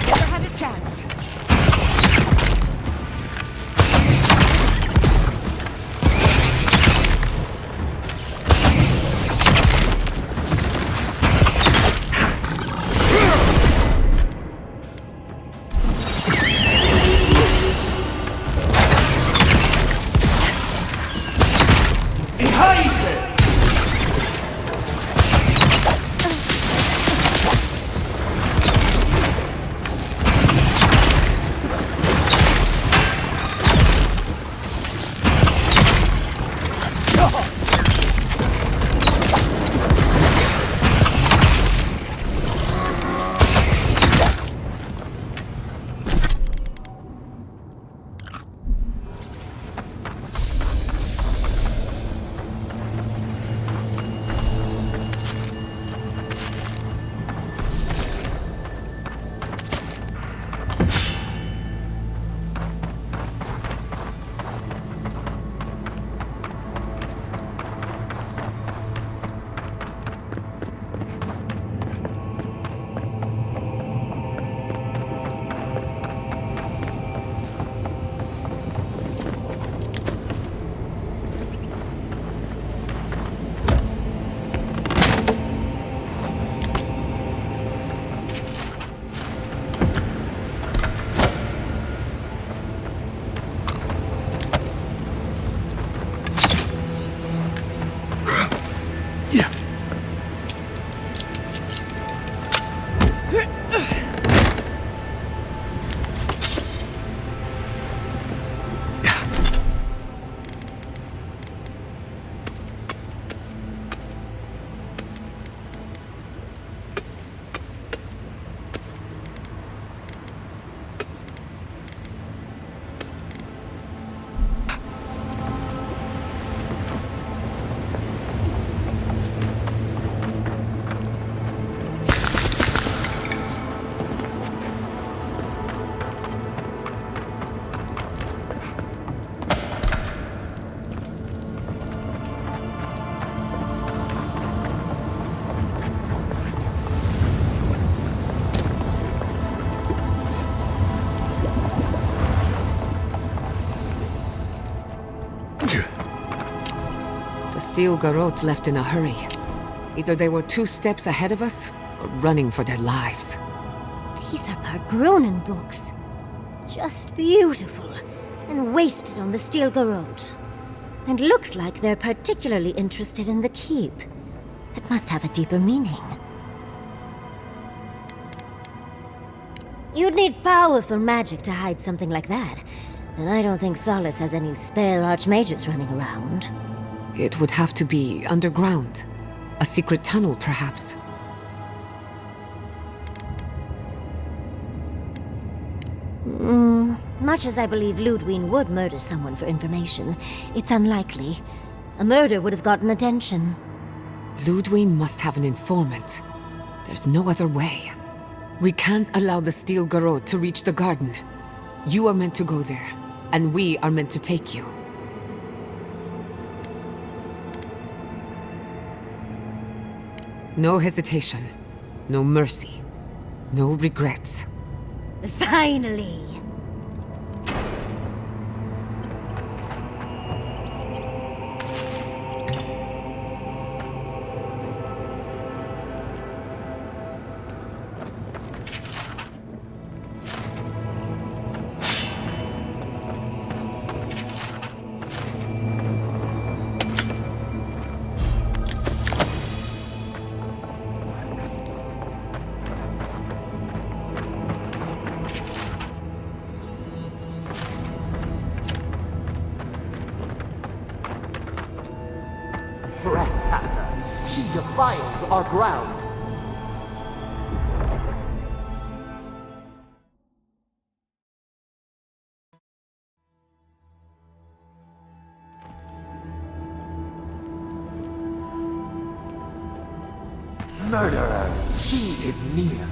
Never had a chance. steel garrote left in a hurry. Either they were 2 steps ahead of us, or running for their lives. These are Pergrunen books. Just beautiful, and wasted on the steel garrote. And looks like they're particularly interested in the keep. That must have a deeper meaning. You'd need powerful magic to hide something like that. And I don't think Solace has any spare archmages running around. It would have to be underground. A secret tunnel, perhaps. Much as I believe Ludwig would murder someone for information, it's unlikely. A murder would have gotten attention. Ludwig must have an informant. There's no other way. We can't allow the steel garrote to reach the garden. You are meant to go there, and we are meant to take you. No hesitation, no mercy, no regrets. Finally! Trespasser, she defiles our ground. Murderer, she is near.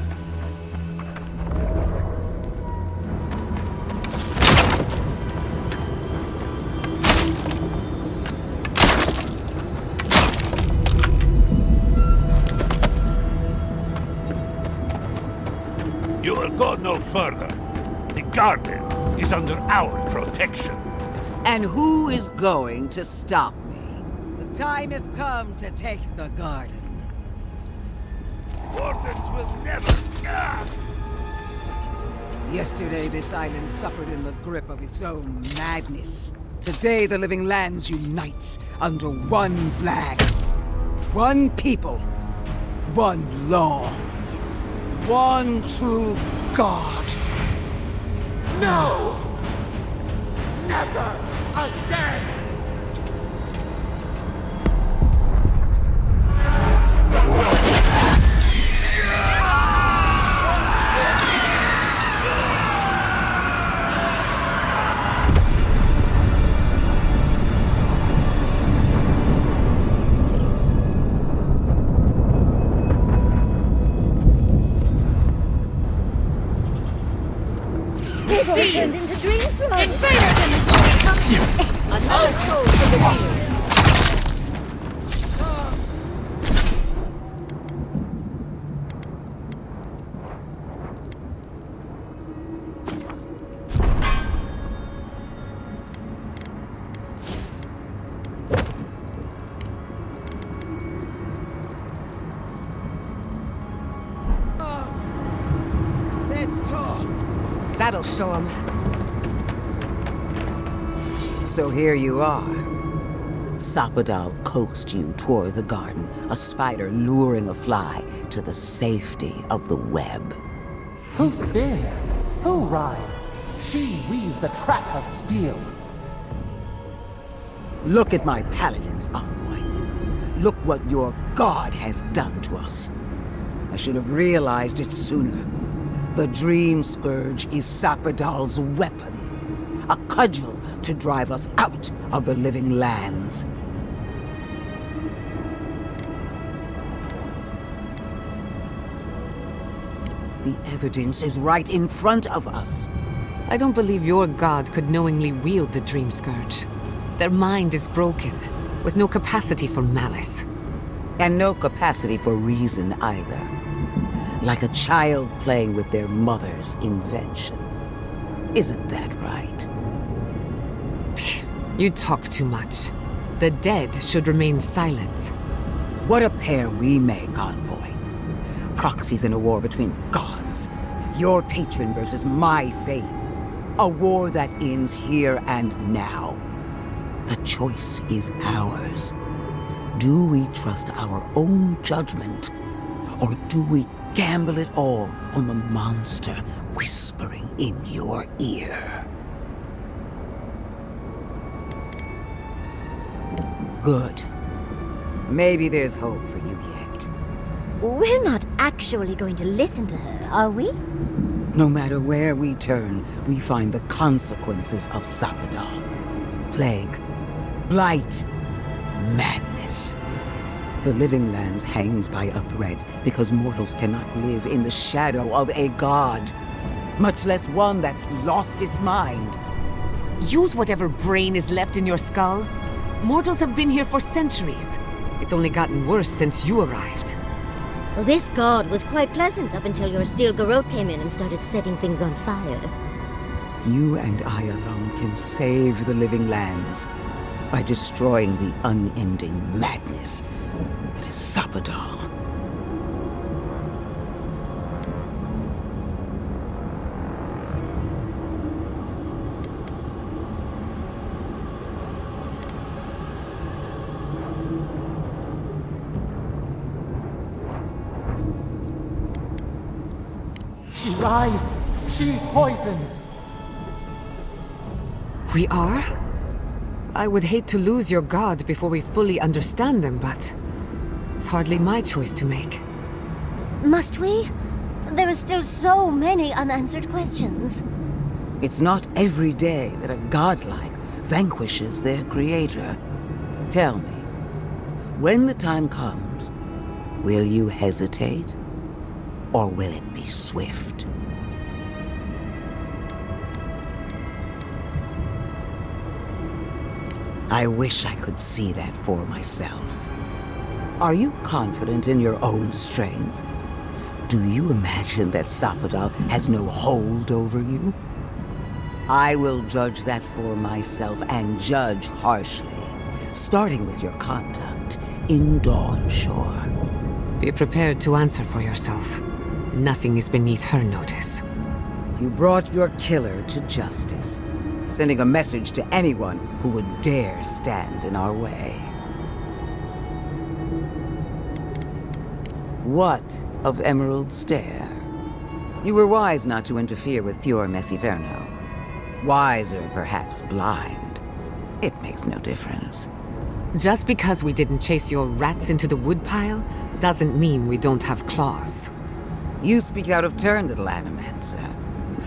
You will go no further. The garden is under our protection. And who is going to stop me? The time has come to take the garden. Wardens will never... Yesterday, this island suffered in the grip of its own madness. Today, the living lands unites under one flag. One people. One law. One true God. No! Never again! Turned into Dreamfrog! It's better than the Another soul for the wheel! Let's talk. That'll show him. So here you are. Sapadal coaxed you toward the garden, a spider luring a fly to the safety of the web. Who spins? Who rides? She weaves a trap of steel. Look at my paladin's envoy. Look what your god has done to us. I should have realized it sooner. The Dream Scourge is Sapadal's weapon. A cudgel to drive us out of the living lands. The evidence is right in front of us. I don't believe your god could knowingly wield the Dream Scourge. Their mind is broken, with no capacity for malice. And no capacity for reason either. Like a child playing with their mother's invention. Isn't that right? You talk too much. The dead should remain silent. What a pair we make, Envoy. Proxies in a war between gods. Your patron versus my faith. A war that ends here and now. The choice is ours. Do we trust our own judgment? Or do we gamble it all on the monster whispering in your ear? Good. Maybe there's hope for you yet. We're not actually going to listen to her, are we? No matter where we turn, we find the consequences of Sapadal. Plague, blight, madness. The Living Lands hangs by a thread because mortals cannot live in the shadow of a god, much less one that's lost its mind. Use whatever brain is left in your skull. Mortals have been here for centuries. It's only gotten worse since you arrived. Well, this god was quite pleasant up until your steel garrote came in and started setting things on fire. You and I alone can save the Living Lands by destroying the unending madness that is Sapadal. She lies! She poisons! We are? I would hate to lose your god before we fully understand them, but it's hardly my choice to make. Must we? There are still so many unanswered questions. It's not every day that a godlike vanquishes their creator. Tell me, when the time comes, will you hesitate? Or will it be swift? I wish I could see that for myself. Are you confident in your own strength? Do you imagine that Sapadal has no hold over you? I will judge that for myself, and judge harshly, starting with your conduct in Dawnshore. Be prepared to answer for yourself. Nothing is beneath her notice. You brought your killer to justice, sending a message to anyone who would dare stand in our way. What of Emerald Stair? You were wise not to interfere with Fior Messiverno. Wiser, perhaps blind. It makes no difference. Just because we didn't chase your rats into the woodpile, doesn't mean we don't have claws. You speak out of turn, little Animancer.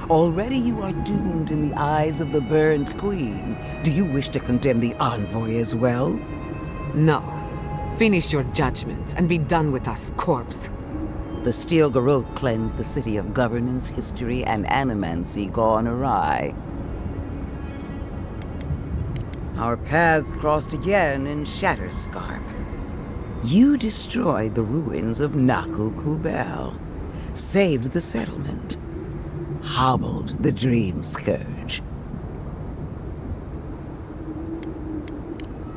Already you are doomed in the eyes of the Burned Queen. Do you wish to condemn the Envoy as well? No. Finish your judgment and be done with us, corpse. The Steel Garrote cleansed the city of governance, history, and animancy gone awry. Our paths crossed again in Shatterscarp. You destroyed the ruins of Naku Kubel, saved the settlement, hobbled the Dream Scourge.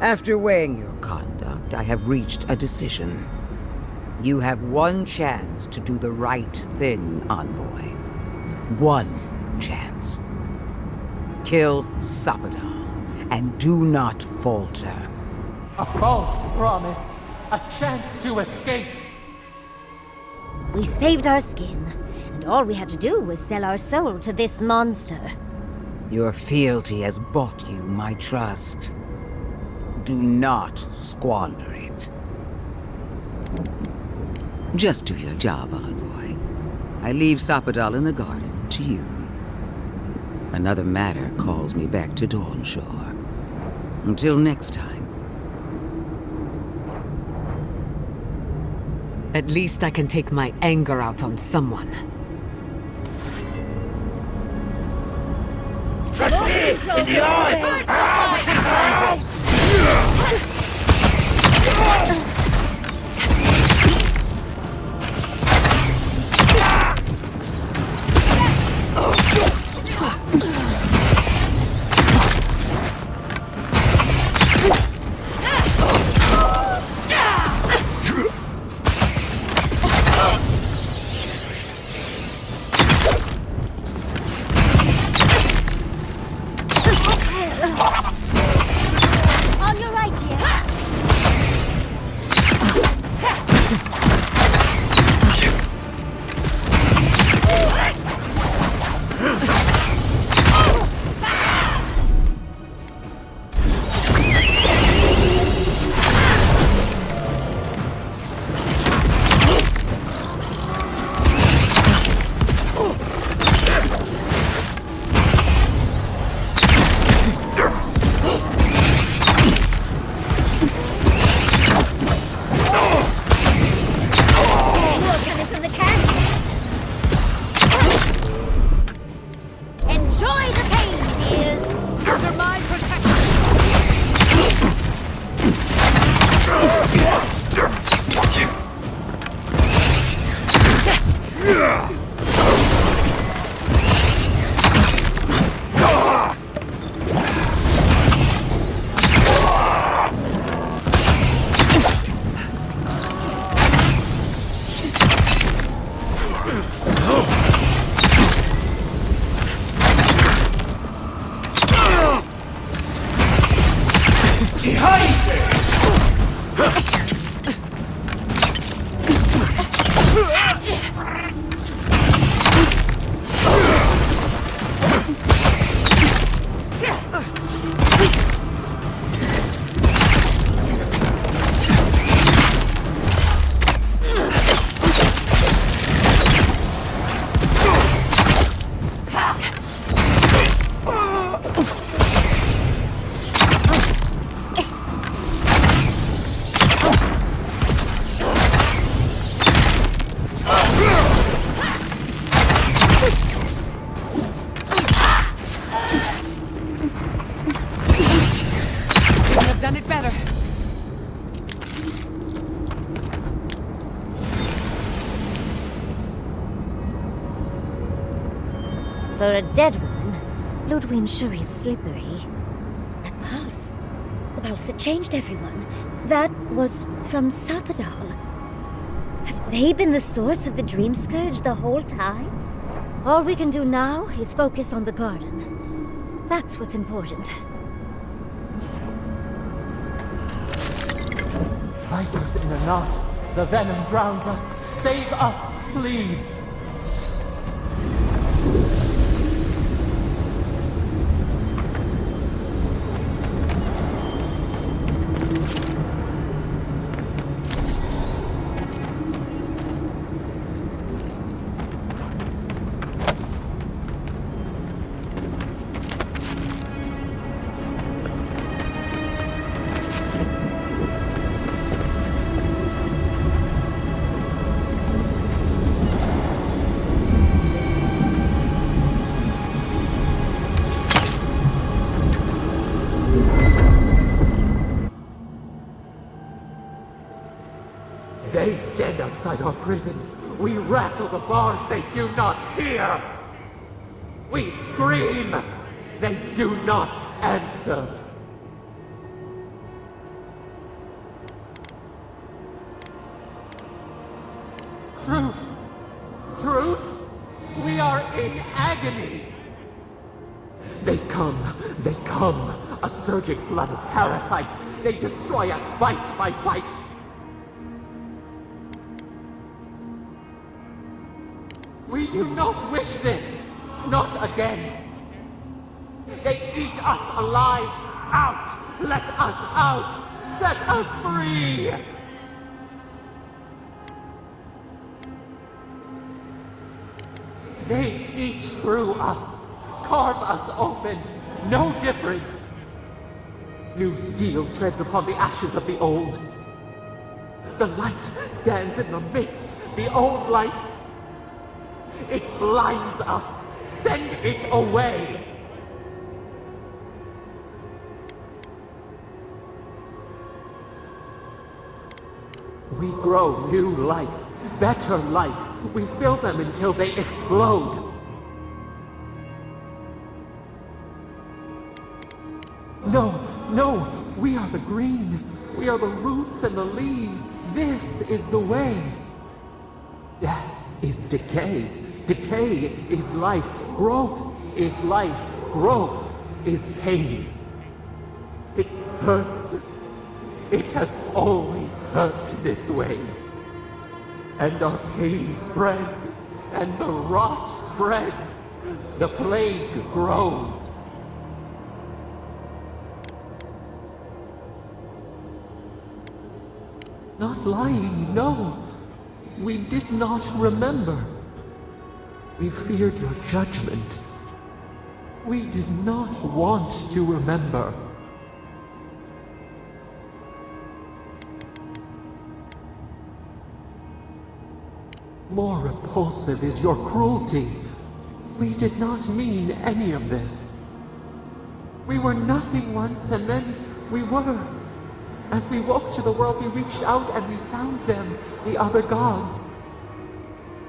After weighing your conduct, I have reached a decision. You have one chance to do the right thing, Envoy. One chance. Kill Sapadal, and do not falter. A false promise. A chance to escape. We saved our skin, and all we had to do was sell our soul to this monster. Your fealty has bought you my trust. Do not squander it. Just do your job, Envoy. I leave Sapadal in the garden to you. Another matter calls me back to Dawnshore. Until next time. At least I can take my anger out on someone. In the eye! On your right, dear. For a dead woman, Ludwig sure is slippery. That pulse. The pulse that changed everyone. That was from Sapadal. Have they been the source of the Dream Scourge the whole time? All we can do now is focus on the garden. That's what's important. Vipers in a knot. The venom drowns us. Save us, please! They stand outside our prison. We rattle the bars, they do not hear. We scream, they do not answer. Truth! Truth! We are in agony! They come, a surging flood of parasites. They destroy us bite by bite. We do not wish this, not again. They eat us alive. Out! Let us out! Set us free! They eat through us, carve us open, no difference. New steel treads upon the ashes of the old. The light stands in the midst, the old light. It blinds us. Send it away. We grow new life, better life. We fill them until they explode. No, we are the green. We are the roots and the leaves. This is the way. Death is decay. Decay is life. Growth is life. Growth is pain. It hurts. It has always hurt this way. And our pain spreads, and the rot spreads. The plague grows. Not lying, no. We did not remember. We feared your judgment. We did not want to remember. More repulsive is your cruelty. We did not mean any of this. We were nothing once, and then we were. As we woke to the world, we reached out and we found them, the other gods.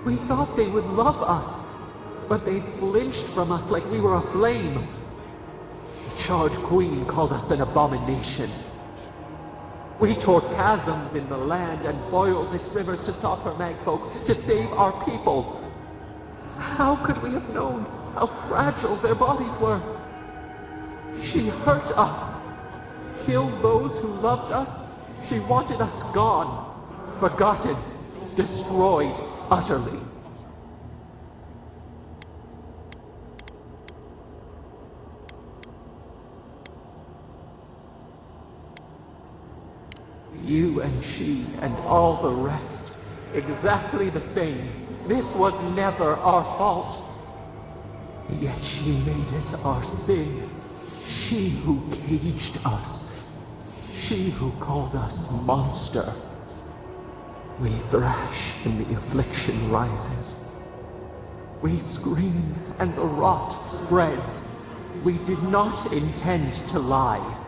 We thought they would love us, but they flinched from us like we were a flame. The charred queen called us an abomination. We tore chasms in the land and boiled its rivers to stop her magfolk, to save our people. How could we have known how fragile their bodies were? She hurt us, killed those who loved us. She wanted us gone, forgotten, destroyed utterly. You and she and all the rest, exactly the same. This was never our fault. Yet she made it our sin. She who caged us. She who called us monster. We thrash and the affliction rises. We scream and the rot spreads. We did not intend to lie.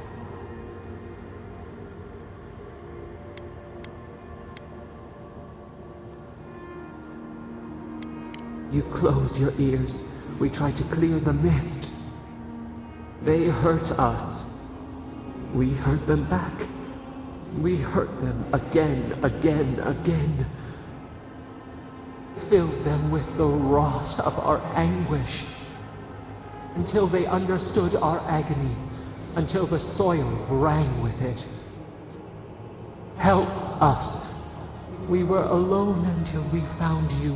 You close your ears. We try to clear the mist. They hurt us. We hurt them back. We hurt them again, again, again. Filled them with the rot of our anguish. Until they understood our agony. Until the soil rang with it. Help us. We were alone until we found you.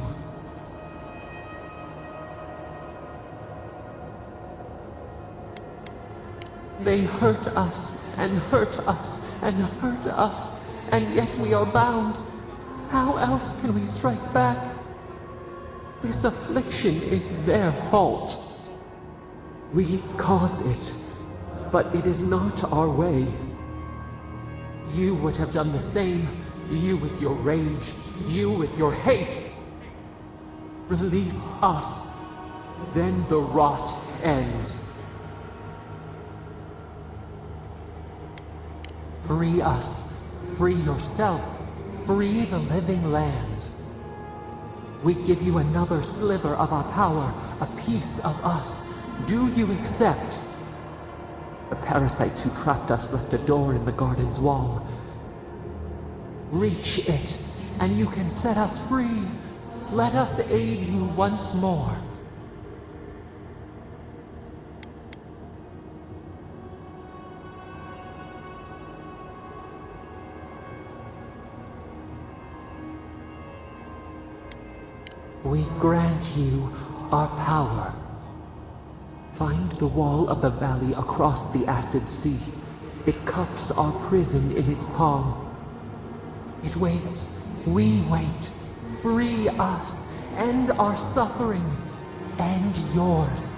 They hurt us, and hurt us, and hurt us, and yet we are bound. How else can we strike back? This affliction is their fault. We cause it, but it is not our way. You would have done the same, you with your rage, you with your hate. Release us, then the rot ends. Free us, free yourself, free the living lands. We give you another sliver of our power, a piece of us. Do you accept? The parasites who trapped us left a door in the garden's wall. Reach it, and you can set us free. Let us aid you once more. We grant you our power. Find the wall of the valley across the acid sea. It cups our prison in its palm. It waits. We wait. Free us. End our suffering. End yours.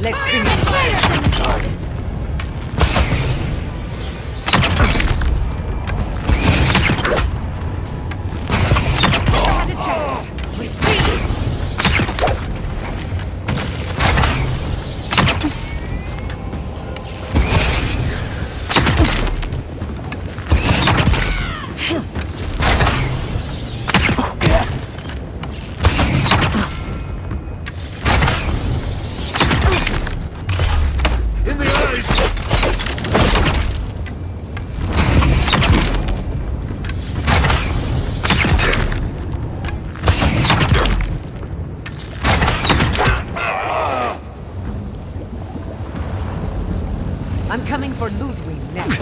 Let's finish. I'm coming for Ludwig next.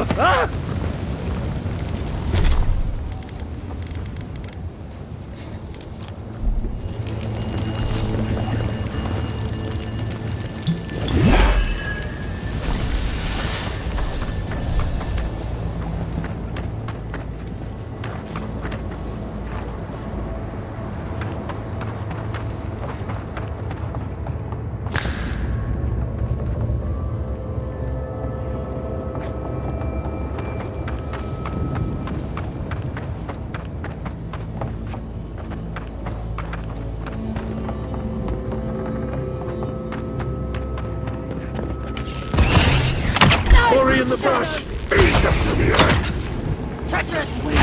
Hurry in the brush! Ease up to the earth! Treacherous wind!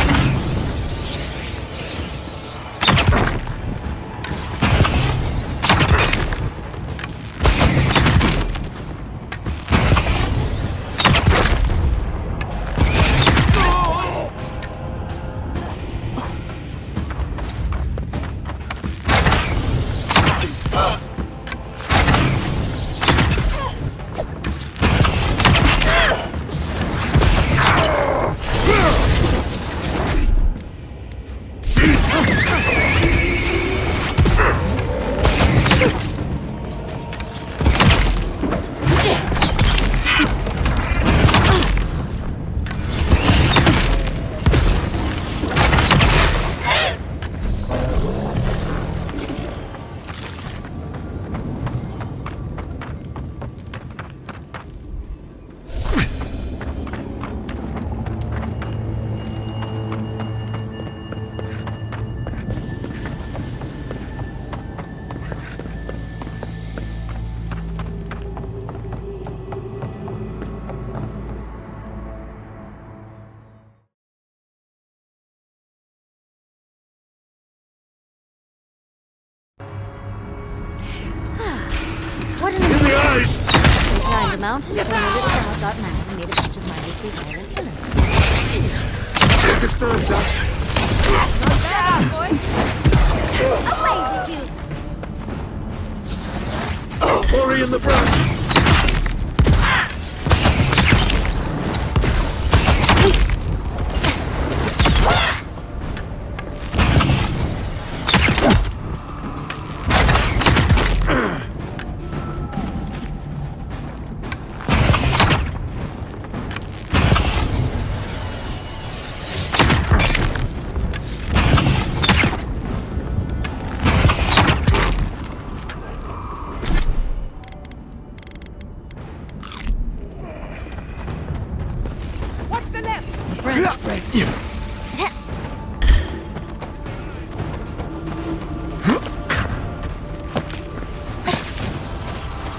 What an amazing... We climbed a mountain, and a little dog got mad and made a bunch of mindlessly violent villains. Not bad, boy. Away with you! Hurry in the brush!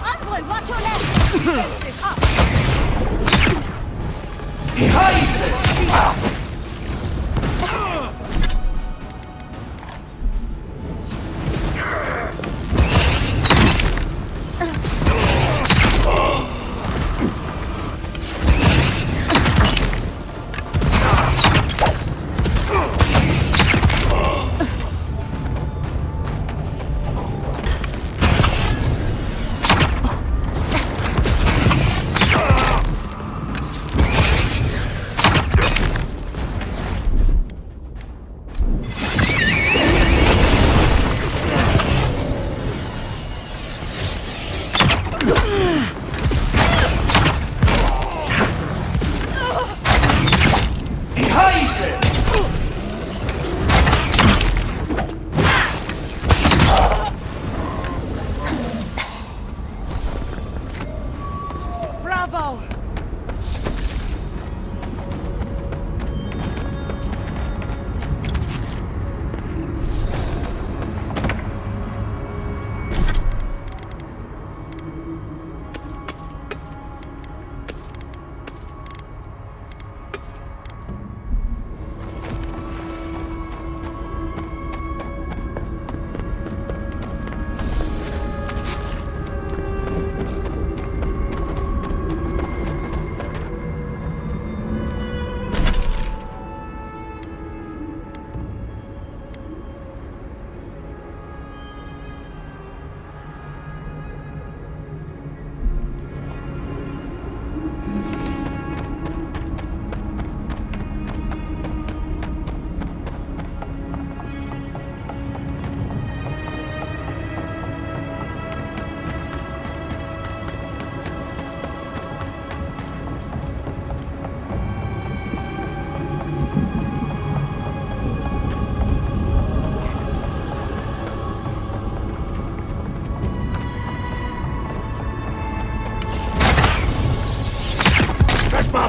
Envoy, watch your left! Up!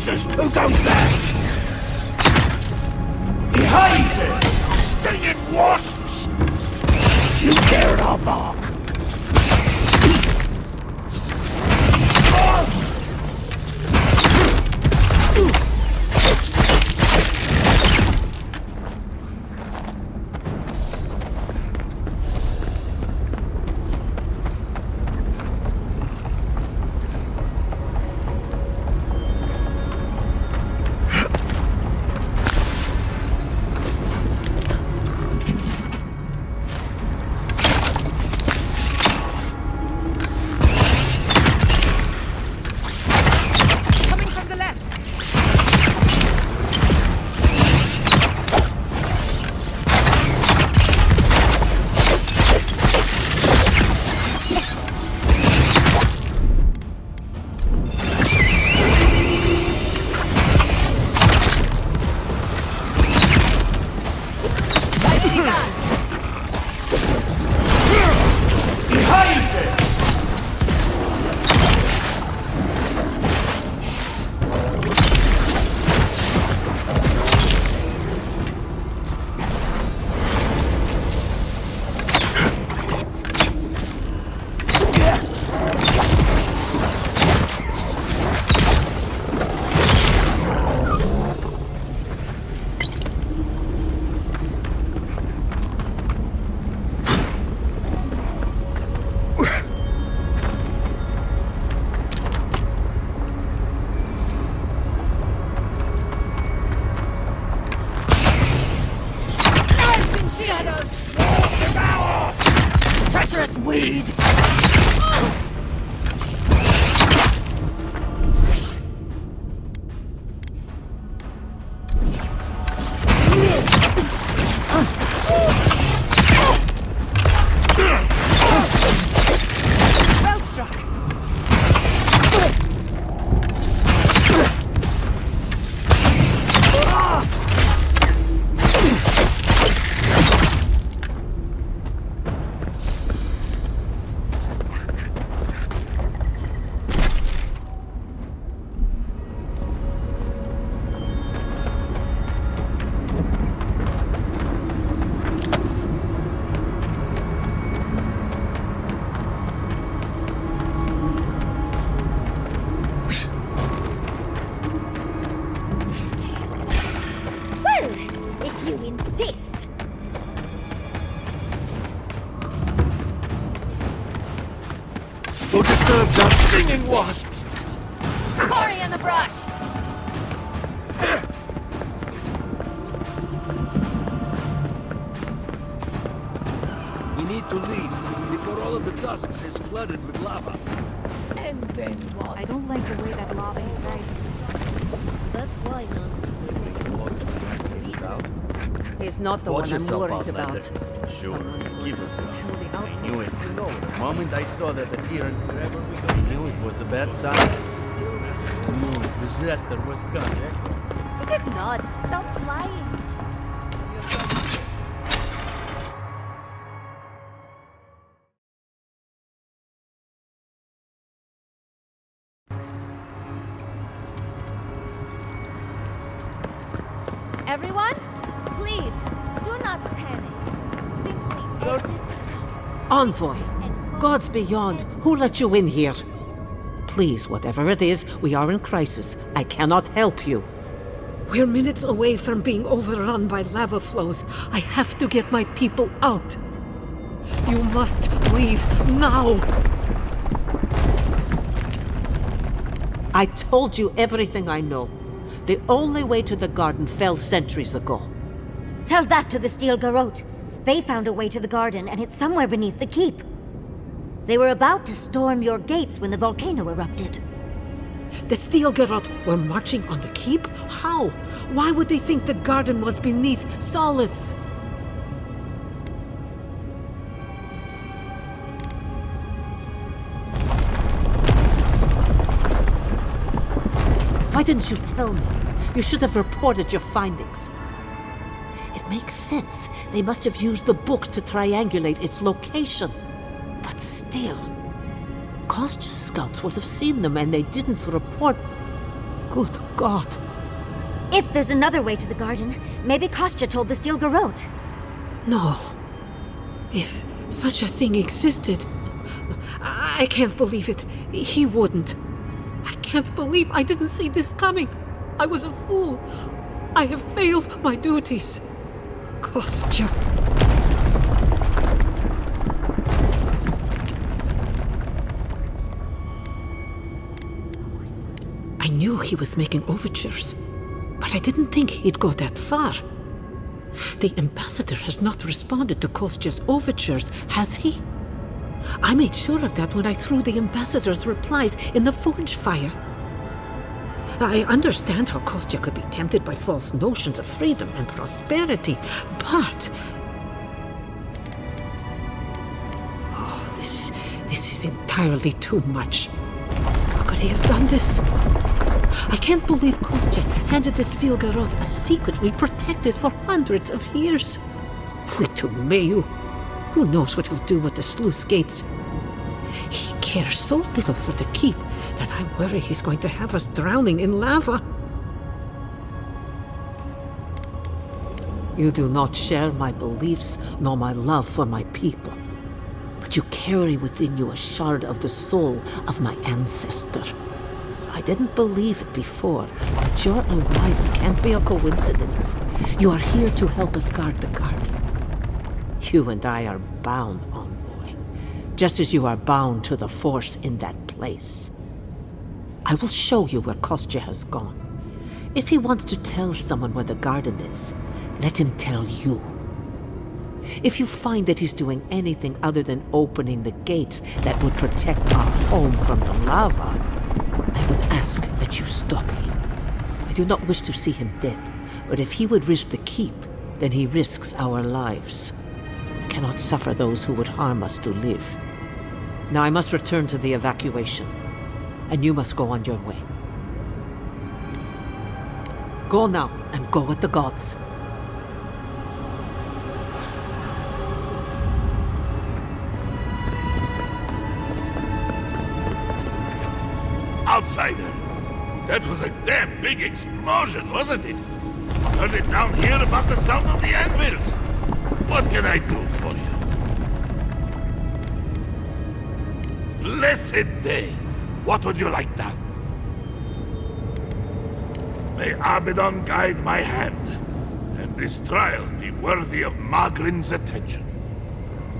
bosses! Who goes there? Behind it! Stinging wasps! You dare not bark! Treacherous weed! Stinging wasps! Cory in the brush! We need to leave before all of the dusks is flooded with lava. And then what? I don't like the way that lava is rising. That's why none. He's not the Watch one I'm yourself, worried Outlander. about. Sure, keep us going. I knew it. The moment I saw that the Tyranny, I knew it was a bad sign. I knew disaster was coming. You did not. Stop lying. Everyone, please, do not panic. Simply exit. Envoy! Gods beyond, who let you in here? Please, whatever it is, we are in crisis. I cannot help you. We're minutes away from being overrun by lava flows. I have to get my people out. You must leave now! I told you everything I know. The only way to the garden fell centuries ago. Tell that to the Steel Garrote. They found a way to the garden, and it's somewhere beneath the keep. They were about to storm your gates when the volcano erupted. The Steel Garrote were marching on the keep? How? Why would they think the garden was beneath Solace? Why didn't you tell me? You should have reported your findings. It makes sense. They must have used the book to triangulate its location. But still, Kostya's scouts would have seen them and they didn't report. Good God. If there's another way to the garden, maybe Kostya told the Steel Garrote. No. If such a thing existed, I can't believe it. He wouldn't. I can't believe I didn't see this coming. I was a fool. I have failed my duties. Kostya. I knew he was making overtures, but I didn't think he'd go that far. The ambassador has not responded to Kostya's overtures, has he? I made sure of that when I threw the ambassador's replies in the forge fire. I understand how Kostya could be tempted by false notions of freedom and prosperity, but... Oh, this is entirely too much. How could he have done this? I can't believe Kostya handed the Steel Garrote a secret we protected for hundreds of years. Meyu. Who knows what he'll do with the sluice gates? He cares so little for the keep that I worry he's going to have us drowning in lava. You do not share my beliefs nor my love for my people, but you carry within you a shard of the soul of my ancestor. I didn't believe it before, but your arrival can't be a coincidence. You are here to help us guard the garden. You and I are bound, Envoy, just as you are bound to the Force in that place. I will show you where Kostya has gone. If he wants to tell someone where the garden is, let him tell you. If you find that he's doing anything other than opening the gates that would protect our home from the lava, I would ask that you stop him. I do not wish to see him dead, but if he would risk the keep, then he risks our lives. I cannot suffer those who would harm us to live. Now I must return to the evacuation, and you must go on your way. Go now, and go with the gods. Outsider! That was a damn big explosion, wasn't it? Turn it down here about the sound of the anvils. What can I do for you? Blessed day! What would you like done? May Abaddon guide my hand, and this trial be worthy of Magrin's attention.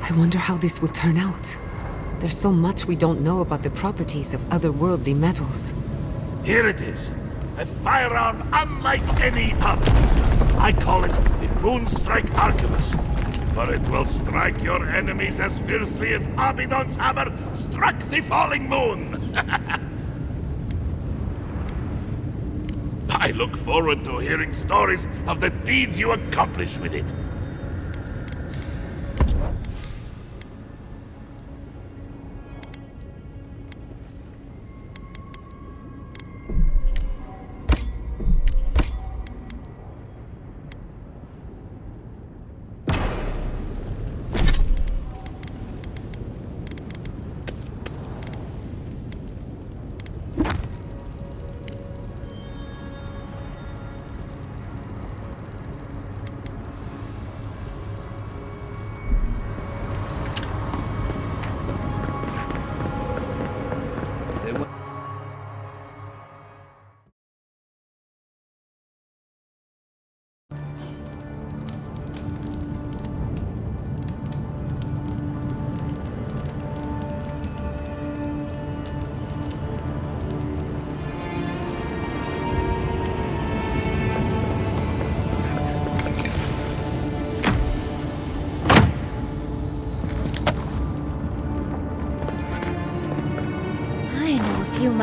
I wonder how this will turn out. There's so much we don't know about the properties of otherworldly metals. Here it is. A firearm unlike any other. I call it the Moonstrike Arquebus, for it will strike your enemies as fiercely as Abaddon's hammer struck the falling moon. I look forward to hearing stories of the deeds you accomplish with it.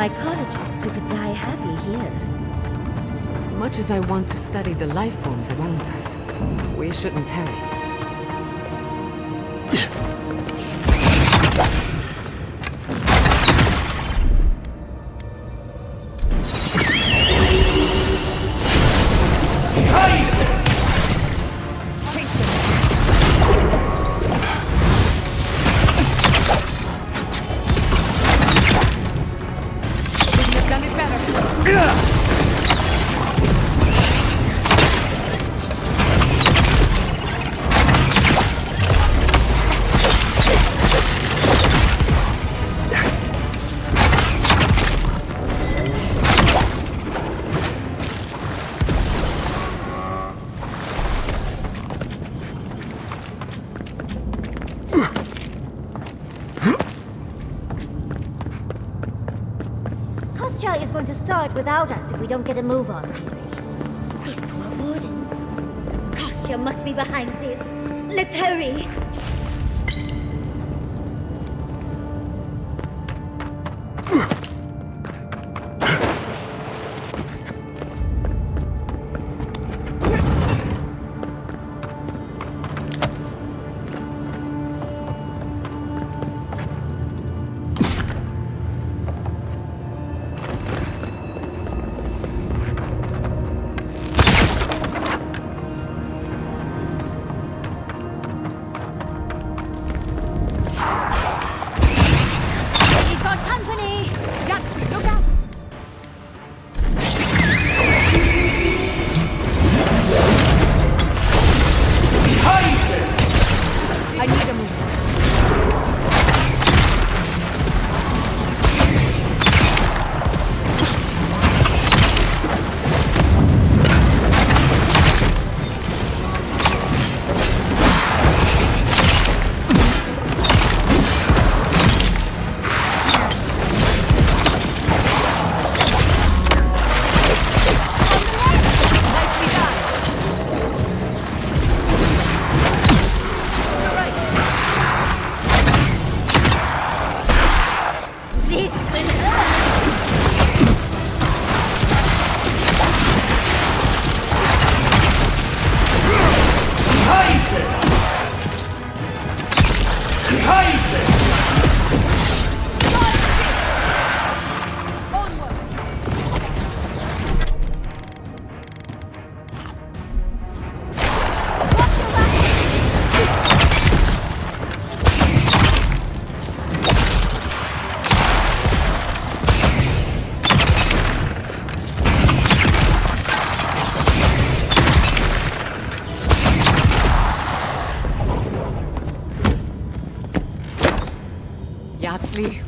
Mycologists who could die happy here. Much as I want to study the life forms around us, we shouldn't hurry. Yeah! militia is going to start without us if we don't get a move on, dearie. These poor wardens. Kostya must be behind this. Let's hurry.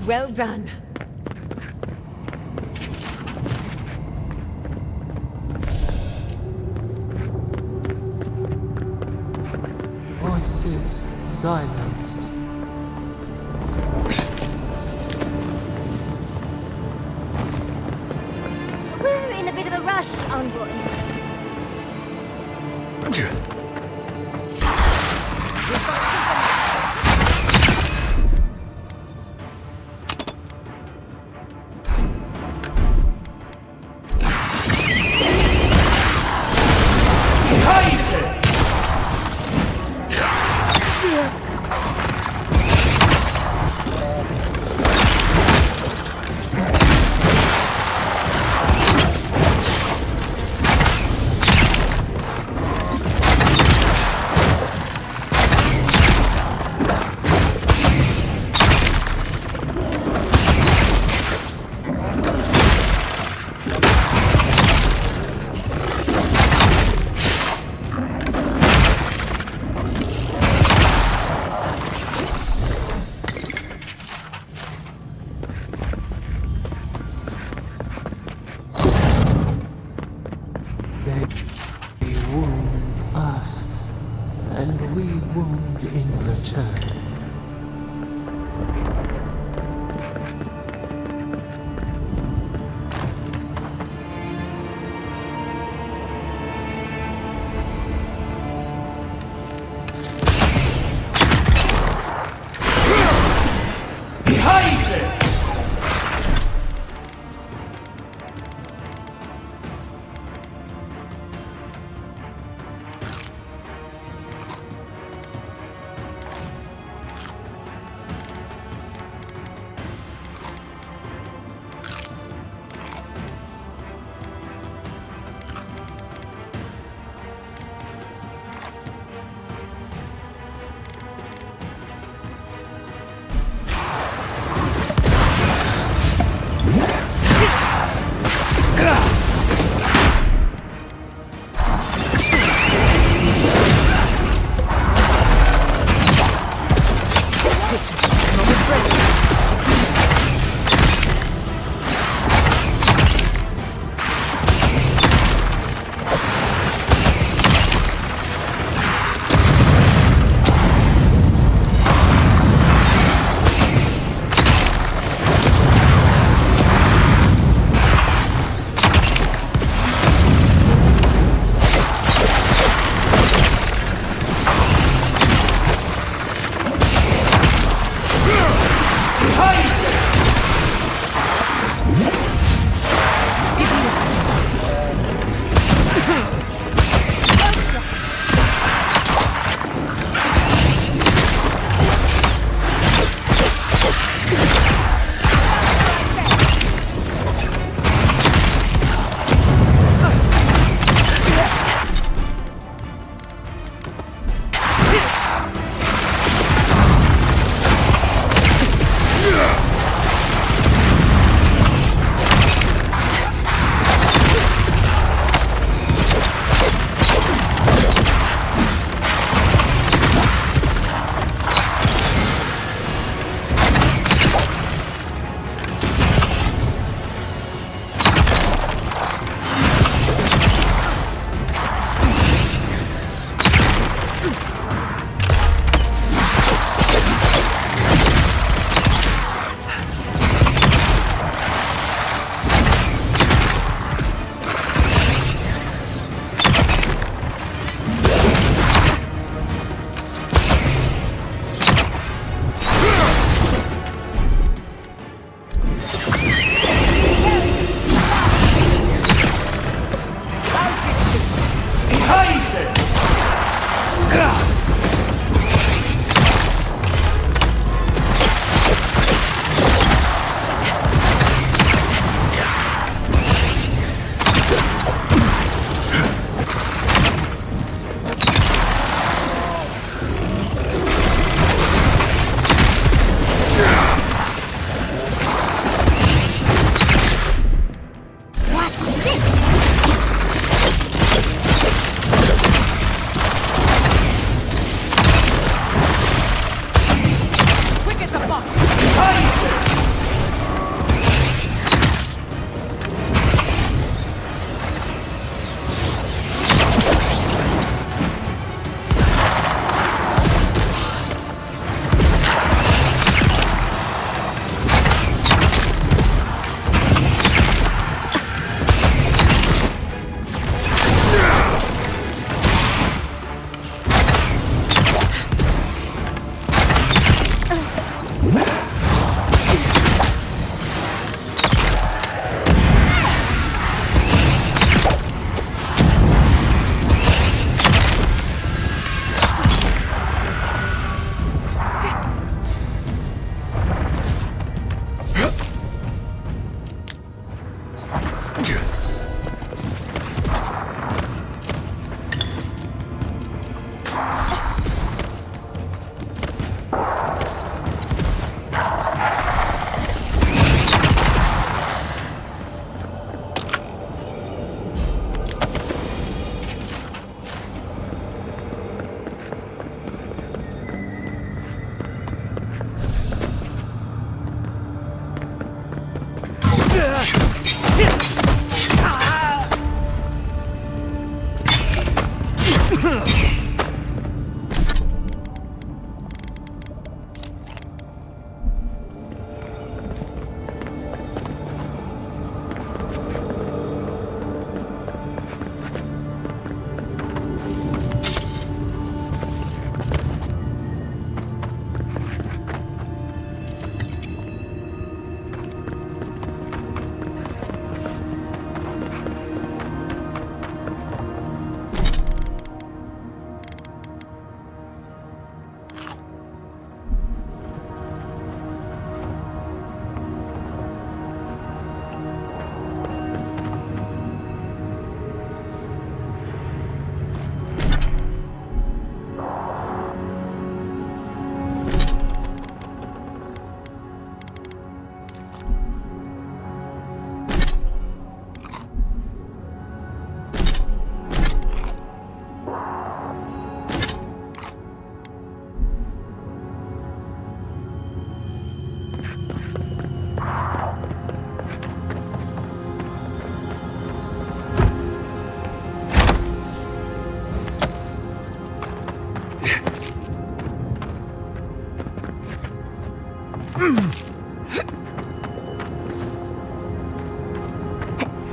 Well done. Voices silenced. We're in a bit of a rush, Envoy.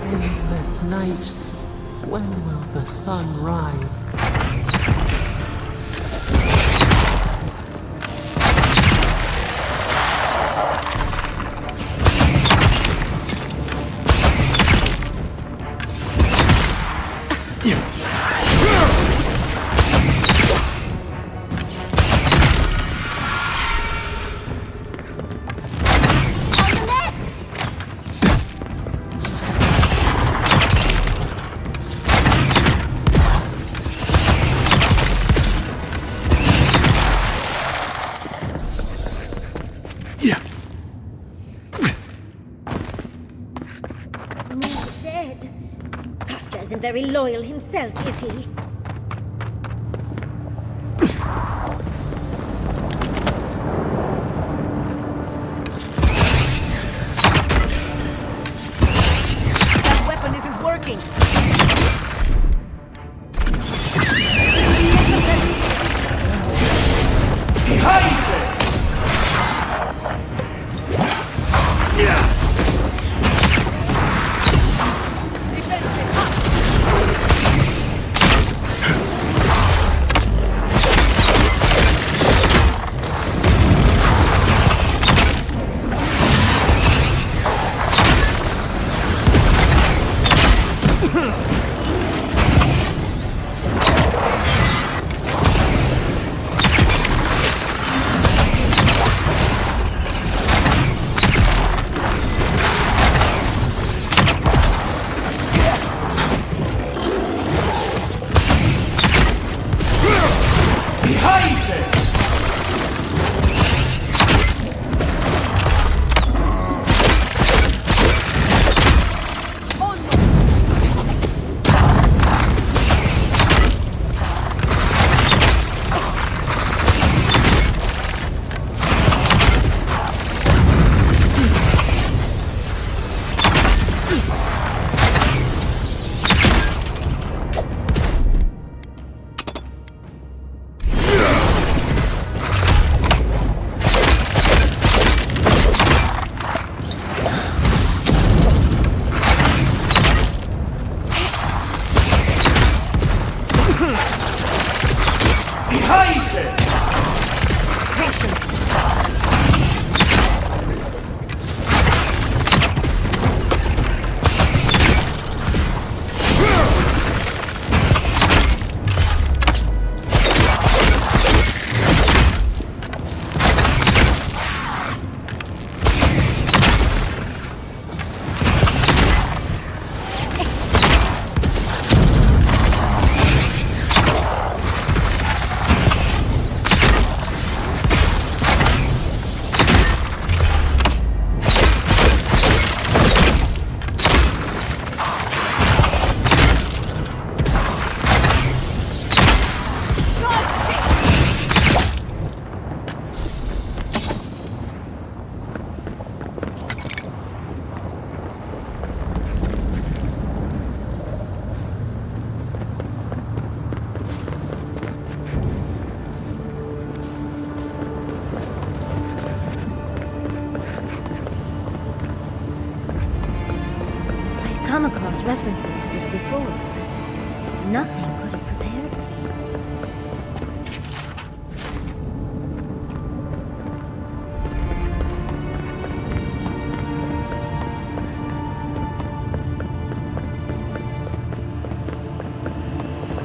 Endless night. When will the sun rise? Very loyal himself, is he? That weapon isn't working! Behind come across references to this before, but nothing could have prepared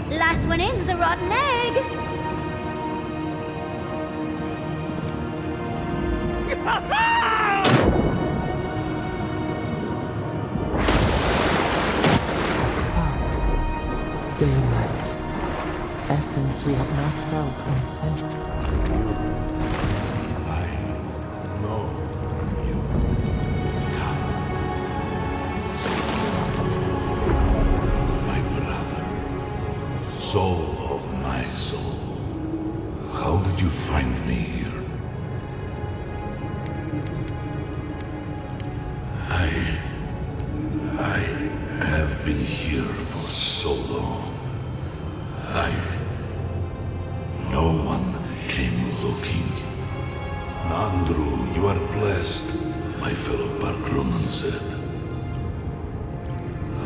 me. Last one in's a rotten egg! A spark. Daylight. Essence we have not felt in centuries. I know you. Come. My brother. Soul of my soul. How did you find me here? I have been here for so long. No one came looking. Andrew, you are blessed, my fellow Parkronan said.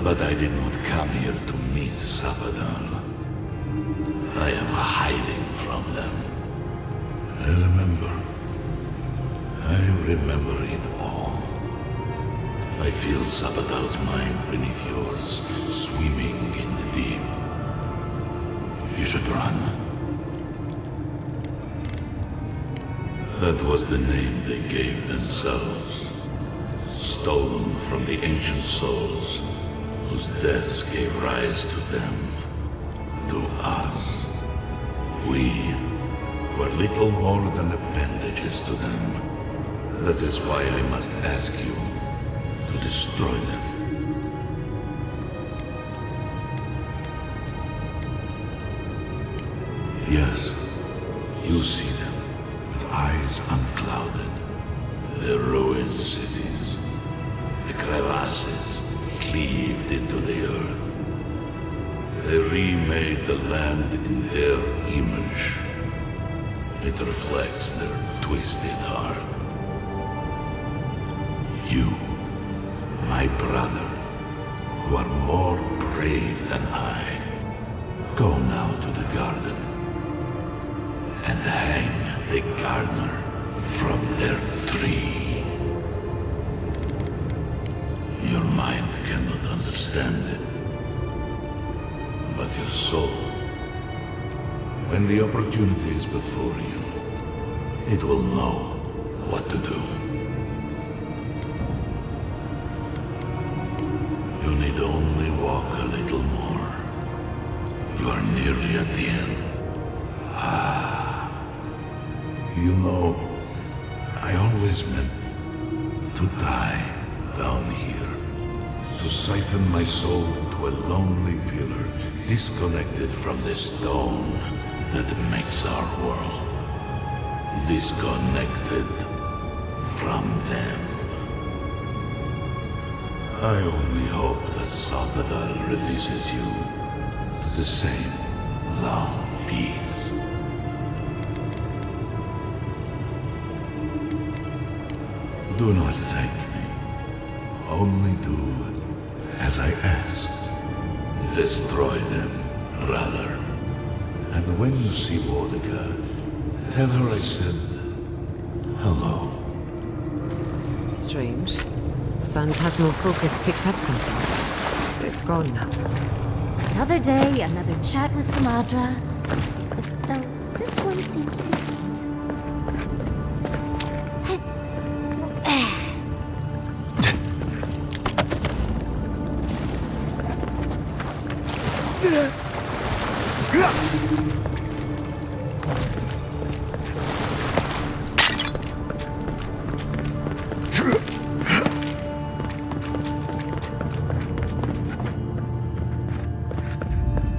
But I did not come here to meet Sabadal. I am hiding from them. I remember it all. I feel Sabadal's mind beneath yours, swimming in the deep. You should run. That was the name they gave themselves. Stolen from the ancient souls, whose deaths gave rise to them, to us. We were little more than appendages to them. That is why I must ask you to destroy them. Yes, you see them with eyes unclouded. The ruined cities, the crevasses cleaved into the earth. They remade the land in their image. It reflects their twisted heart. You, my brother, who are more brave than I, go now to the garden and hang the gardener from their tree. Your mind cannot understand it, but your soul, when the opportunity is before you, it will know what to do. You need only walk a little more. You are nearly at the end. You know, I always meant to die down here, to siphon my soul into a lonely pillar, disconnected from the stone that makes our world, disconnected from them. I only hope that Sabadal releases you to the same long peace. Do not thank me. Only do as I asked. Destroy them, brother. And when you see Boudica, tell her I said hello. Strange. Phantasmal focus picked up something, but it's gone now. Another day, another chat with Samadra. Though this one seems different.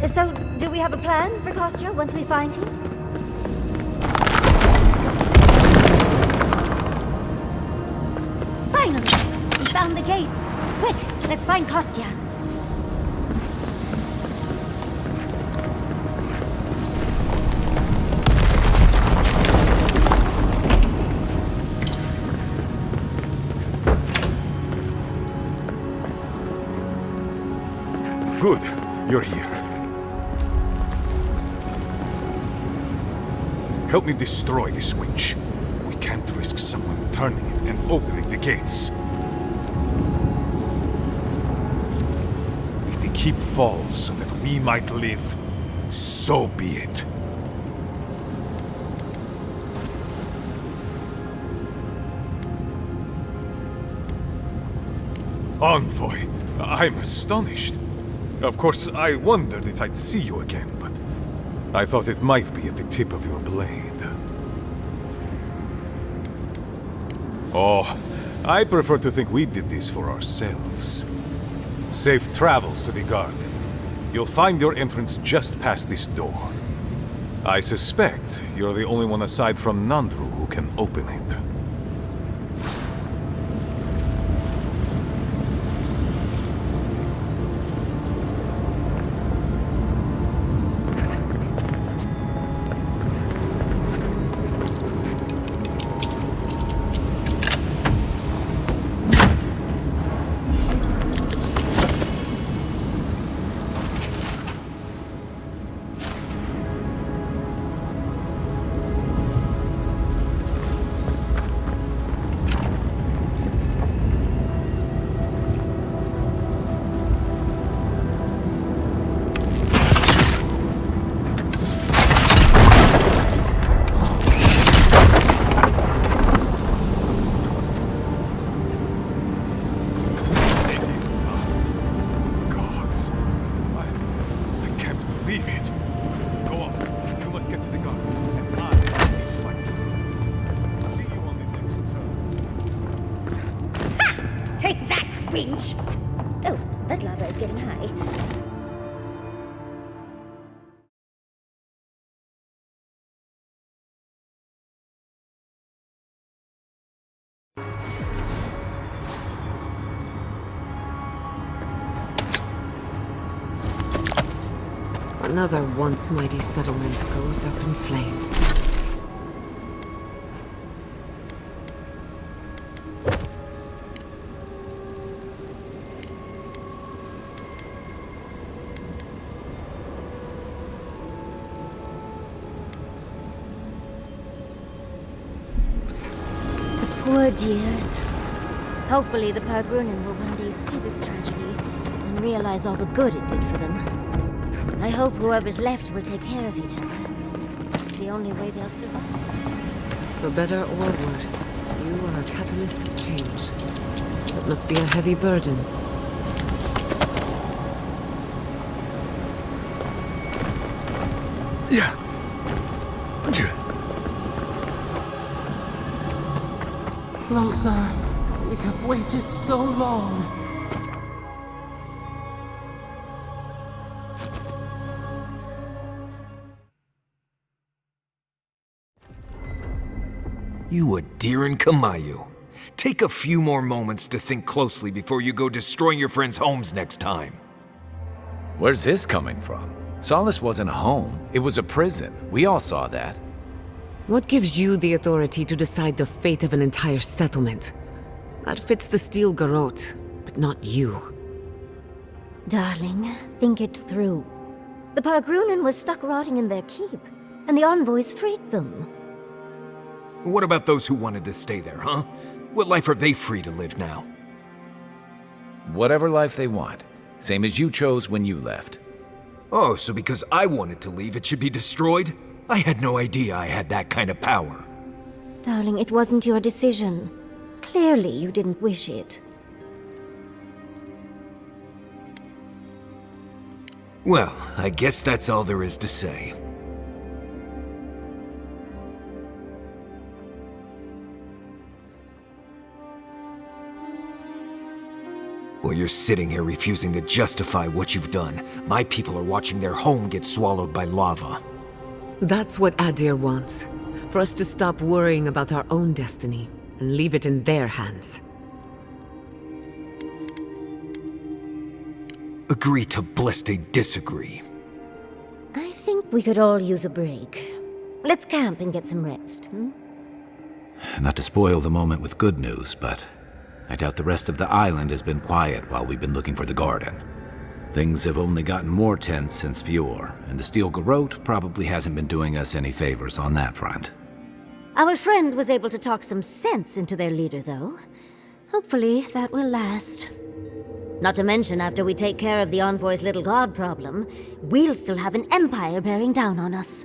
So, do we have a plan for Kostya once we find him? Finally! We found the gates! Quick, let's find Kostya! Good, you're here. Help me destroy this witch. We can't risk someone turning it and opening the gates. If the keep falls so that we might live, so be it. Envoy, I'm astonished. Of course, I wondered if I'd see you again, but I thought it might be at the tip of your blade. Oh, I prefer to think we did this for ourselves. Safe travels to the garden. You'll find your entrance just past this door. I suspect you're the only one aside from Nandru who can open it. Oh, that lava is getting high. Another once mighty settlement goes up in flames. Poor dears. Hopefully the Pargrunen will one day see this tragedy and realize all the good it did for them. I hope whoever's left will take care of each other. It's the only way they'll survive. For better or worse, you are a catalyst of change. It must be a heavy burden. Yeah. Closer. We have waited so long. You Adiran Kamayu. Take a few more moments to think closely before you go destroying your friends' homes next time. Where's this coming from? Solace wasn't a home. It was a prison. We all saw that. What gives you the authority to decide the fate of an entire settlement? That fits the Steel Garrote, but not you. Darling, think it through. The Pargrunen was stuck rotting in their keep, and the envoys freed them. What about those who wanted to stay there, huh? What life are they free to live now? Whatever life they want. Same as you chose when you left. Oh, so because I wanted to leave, it should be destroyed? I had no idea I had that kind of power. Darling, it wasn't your decision. Clearly, you didn't wish it. Well, I guess that's all there is to say. While you're sitting here refusing to justify what you've done, my people are watching their home get swallowed by lava. That's what Adir wants. For us to stop worrying about our own destiny and leave it in their hands. Agree to blessed disagree. I think we could all use a break. Let's camp and get some rest, hmm? Not to spoil the moment with good news, but I doubt the rest of the island has been quiet while we've been looking for the garden. Things have only gotten more tense since Fjord, and the Steel Garrote probably hasn't been doing us any favors on that front. Our friend was able to talk some sense into their leader, though. Hopefully, that will last. Not to mention, after we take care of the Envoy's little god problem, we'll still have an empire bearing down on us.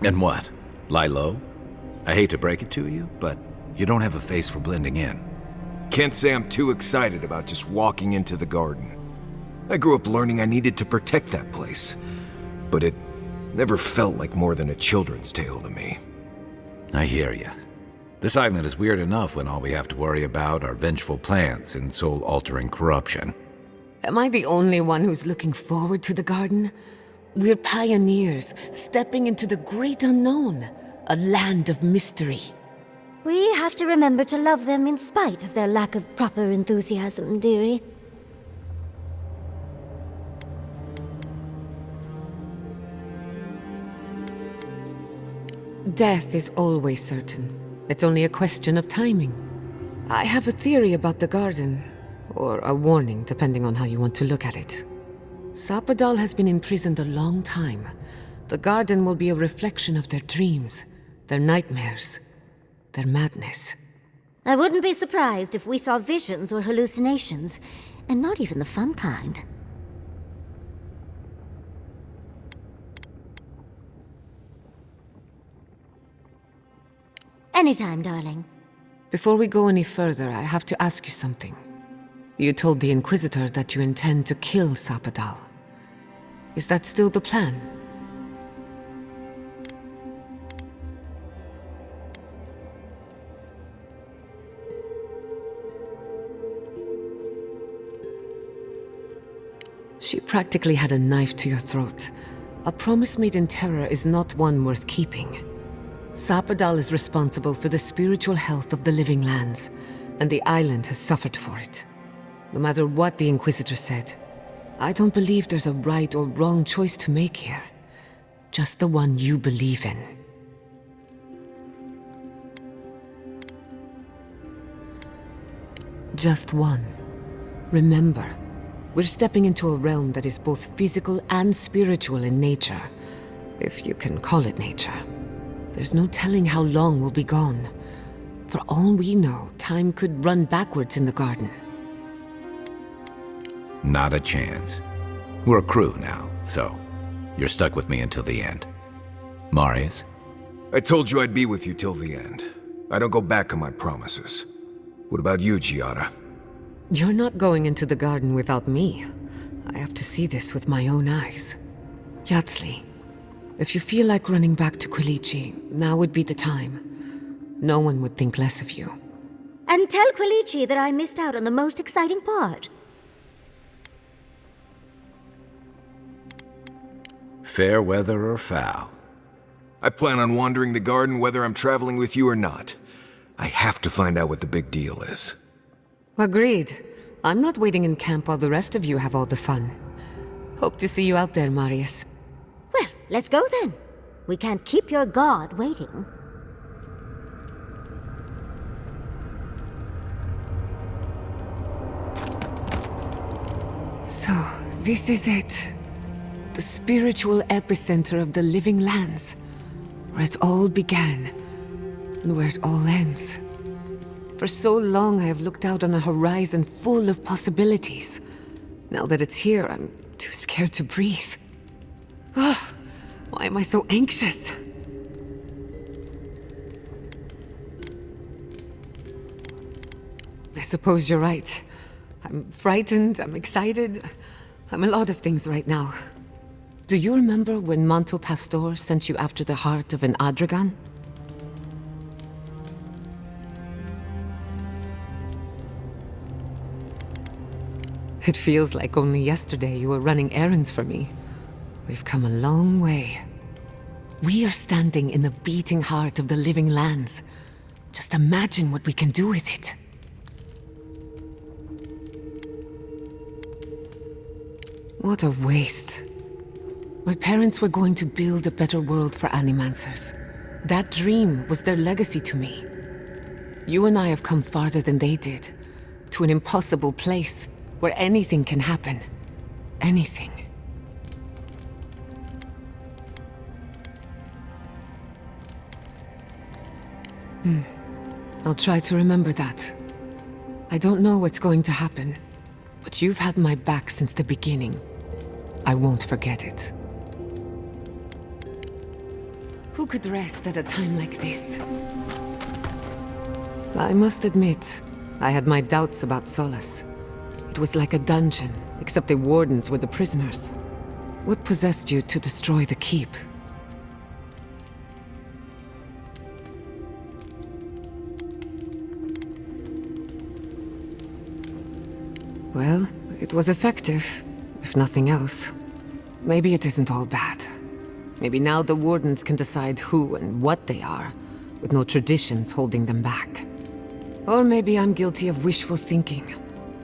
And what? Lie low? I hate to break it to you, but you don't have a face for blending in. Can't say I'm too excited about just walking into the garden. I grew up learning I needed to protect that place, but it never felt like more than a children's tale to me. I hear ya. This island is weird enough when all we have to worry about are vengeful plans and soul-altering corruption. Am I the only one who's looking forward to the garden? We're pioneers, stepping into the great unknown, a land of mystery. We have to remember to love them in spite of their lack of proper enthusiasm, dearie. Death is always certain. It's only a question of timing. I have a theory about the garden, or a warning, depending on how you want to look at it. Sapadal has been imprisoned a long time. The garden will be a reflection of their dreams, their nightmares, their madness. I wouldn't be surprised if we saw visions or hallucinations, and not even the fun kind. Anytime, darling. Before we go any further, I have to ask you something. You told the Inquisitor that you intend to kill Sapadal. Is that still the plan? She practically had a knife to your throat. A promise made in terror is not one worth keeping. Sapadal is responsible for the spiritual health of the living lands, and the island has suffered for it. No matter what the Inquisitor said, I don't believe there's a right or wrong choice to make here. Just the one you believe in. Just one. Remember, we're stepping into a realm that is both physical and spiritual in nature, if you can call it nature. There's no telling how long we'll be gone. For all we know, time could run backwards in the garden. Not a chance. We're a crew now, so you're stuck with me until the end. Marius? I told you I'd be with you till the end. I don't go back on my promises. What about you, Giada? You're not going into the garden without me. I have to see this with my own eyes. Yatsli, if you feel like running back to Quilici, now would be the time. No one would think less of you. And tell Quilici that I missed out on the most exciting part. Fair weather or foul? I plan on wandering the garden whether I'm traveling with you or not. I have to find out what the big deal is. Agreed. I'm not waiting in camp while the rest of you have all the fun. Hope to see you out there, Marius. Well, let's go then. We can't keep your god waiting. So, this is it. The spiritual epicenter of the living lands. Where it all began, and where it all ends. For so long I have looked out on a horizon full of possibilities. Now that it's here, I'm too scared to breathe. Oh, why am I so anxious? I suppose you're right. I'm frightened, I'm excited. I'm a lot of things right now. Do you remember when Manto Pastor sent you after the heart of an Adragan? It feels like only yesterday you were running errands for me. We've come a long way. We are standing in the beating heart of the living lands. Just imagine what we can do with it. What a waste. My parents were going to build a better world for Animancers. That dream was their legacy to me. You and I have come farther than they did. To an impossible place where anything can happen. Anything. I'll try to remember that. I don't know what's going to happen, but you've had my back since the beginning. I won't forget it. Who could rest at a time like this? I must admit, I had my doubts about Solace. It was like a dungeon, except the wardens were the prisoners. What possessed you to destroy the keep? Well, it was effective, if nothing else. Maybe it isn't all bad. Maybe now the wardens can decide who and what they are, with no traditions holding them back. Or maybe I'm guilty of wishful thinking,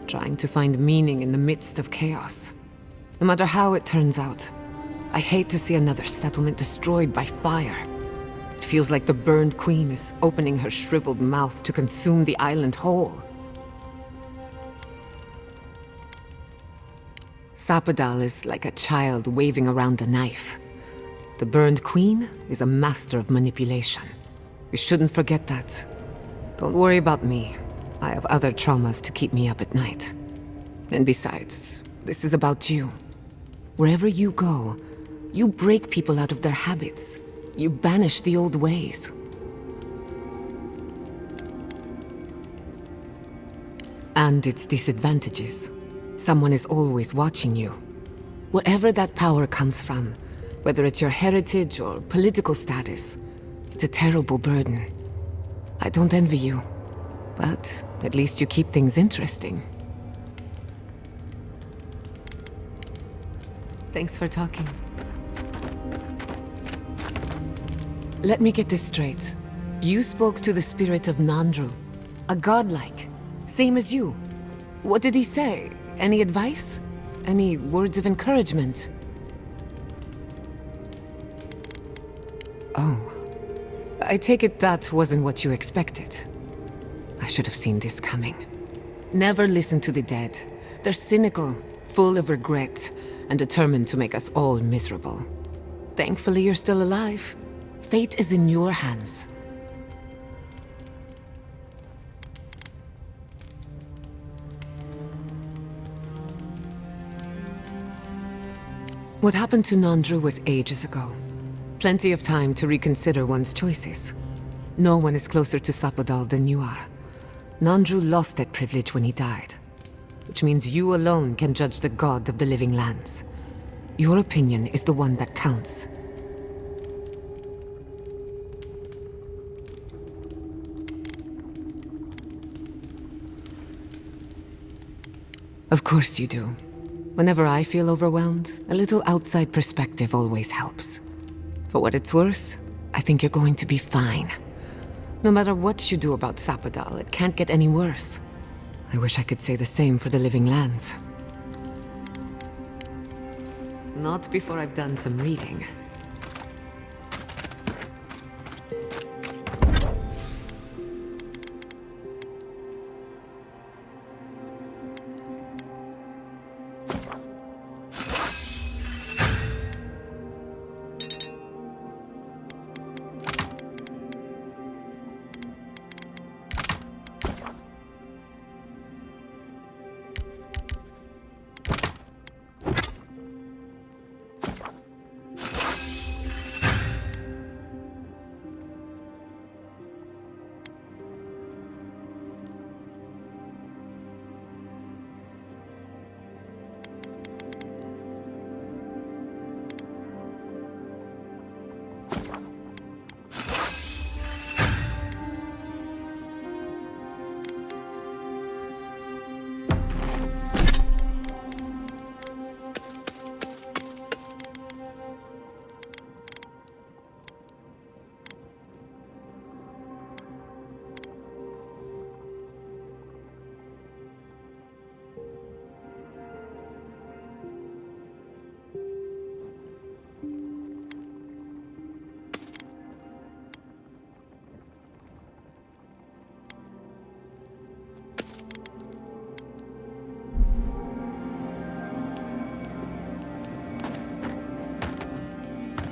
trying to find meaning in the midst of chaos. No matter how it turns out, I hate to see another settlement destroyed by fire. It feels like the burned queen is opening her shriveled mouth to consume the island whole. Sapadal is like a child waving around a knife. The burned queen is a master of manipulation. We shouldn't forget that. Don't worry about me. I have other traumas to keep me up at night. And besides, this is about you. Wherever you go, you break people out of their habits. You banish the old ways. And its disadvantages. Someone is always watching you. Wherever that power comes from, whether it's your heritage or political status, it's a terrible burden. I don't envy you, but at least you keep things interesting. Thanks for talking. Let me get this straight. You spoke to the spirit of Nandru, a godlike, same as you. What did he say? Any advice? Any words of encouragement? Oh. I take it that wasn't what you expected. I should have seen this coming. Never listen to the dead. They're cynical, full of regret, and determined to make us all miserable. Thankfully, you're still alive. Fate is in your hands. What happened to Nandru was ages ago. Plenty of time to reconsider one's choices. No one is closer to Sapadal than you are. Nandru lost that privilege when he died, which means you alone can judge the god of the living lands. Your opinion is the one that counts. Of course you do. Whenever I feel overwhelmed, a little outside perspective always helps. For what it's worth, I think you're going to be fine. No matter what you do about Sapadal, it can't get any worse. I wish I could say the same for the living lands. Not before I've done some reading.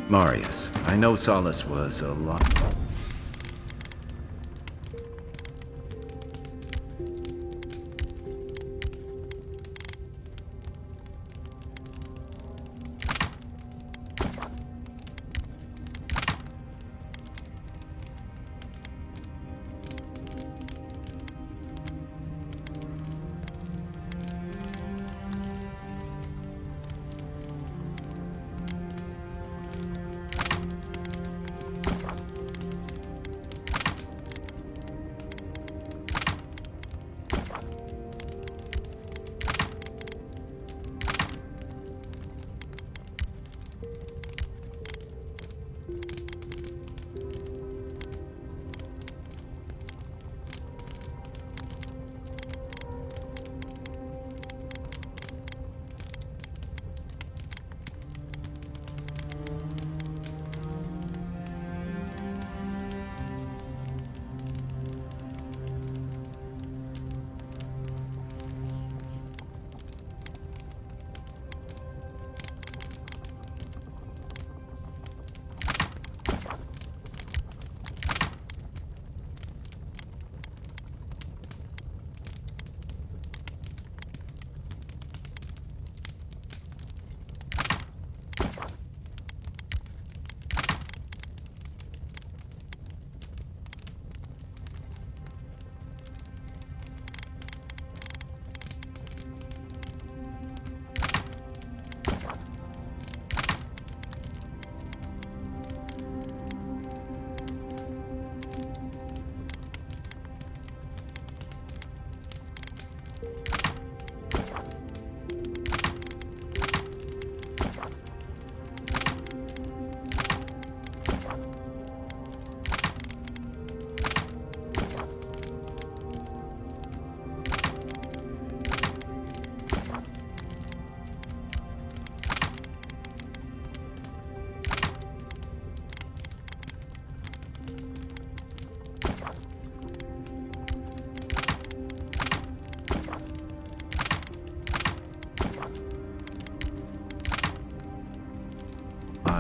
Marius, I know Solace was a lot...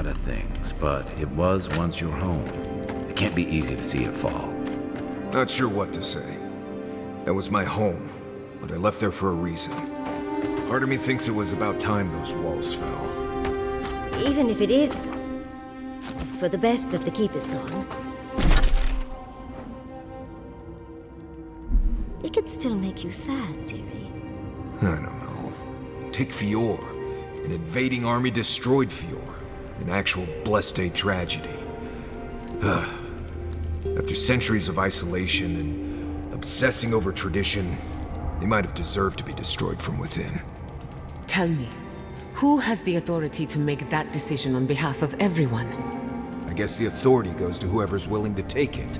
of things, but it was once your home. It can't be easy to see it fall. Not sure what to say. That was my home, but I left there for a reason. Part of me thinks it was about time those walls fell. Even if it is, it's for the best that the keep is gone. It could still make you sad, dearie. I don't know. Take Fior. An invading army destroyed Fior. An actual Blessed Day tragedy. After centuries of isolation and obsessing over tradition, they might have deserved to be destroyed from within. Tell me, who has the authority to make that decision on behalf of everyone? I guess the authority goes to whoever's willing to take it.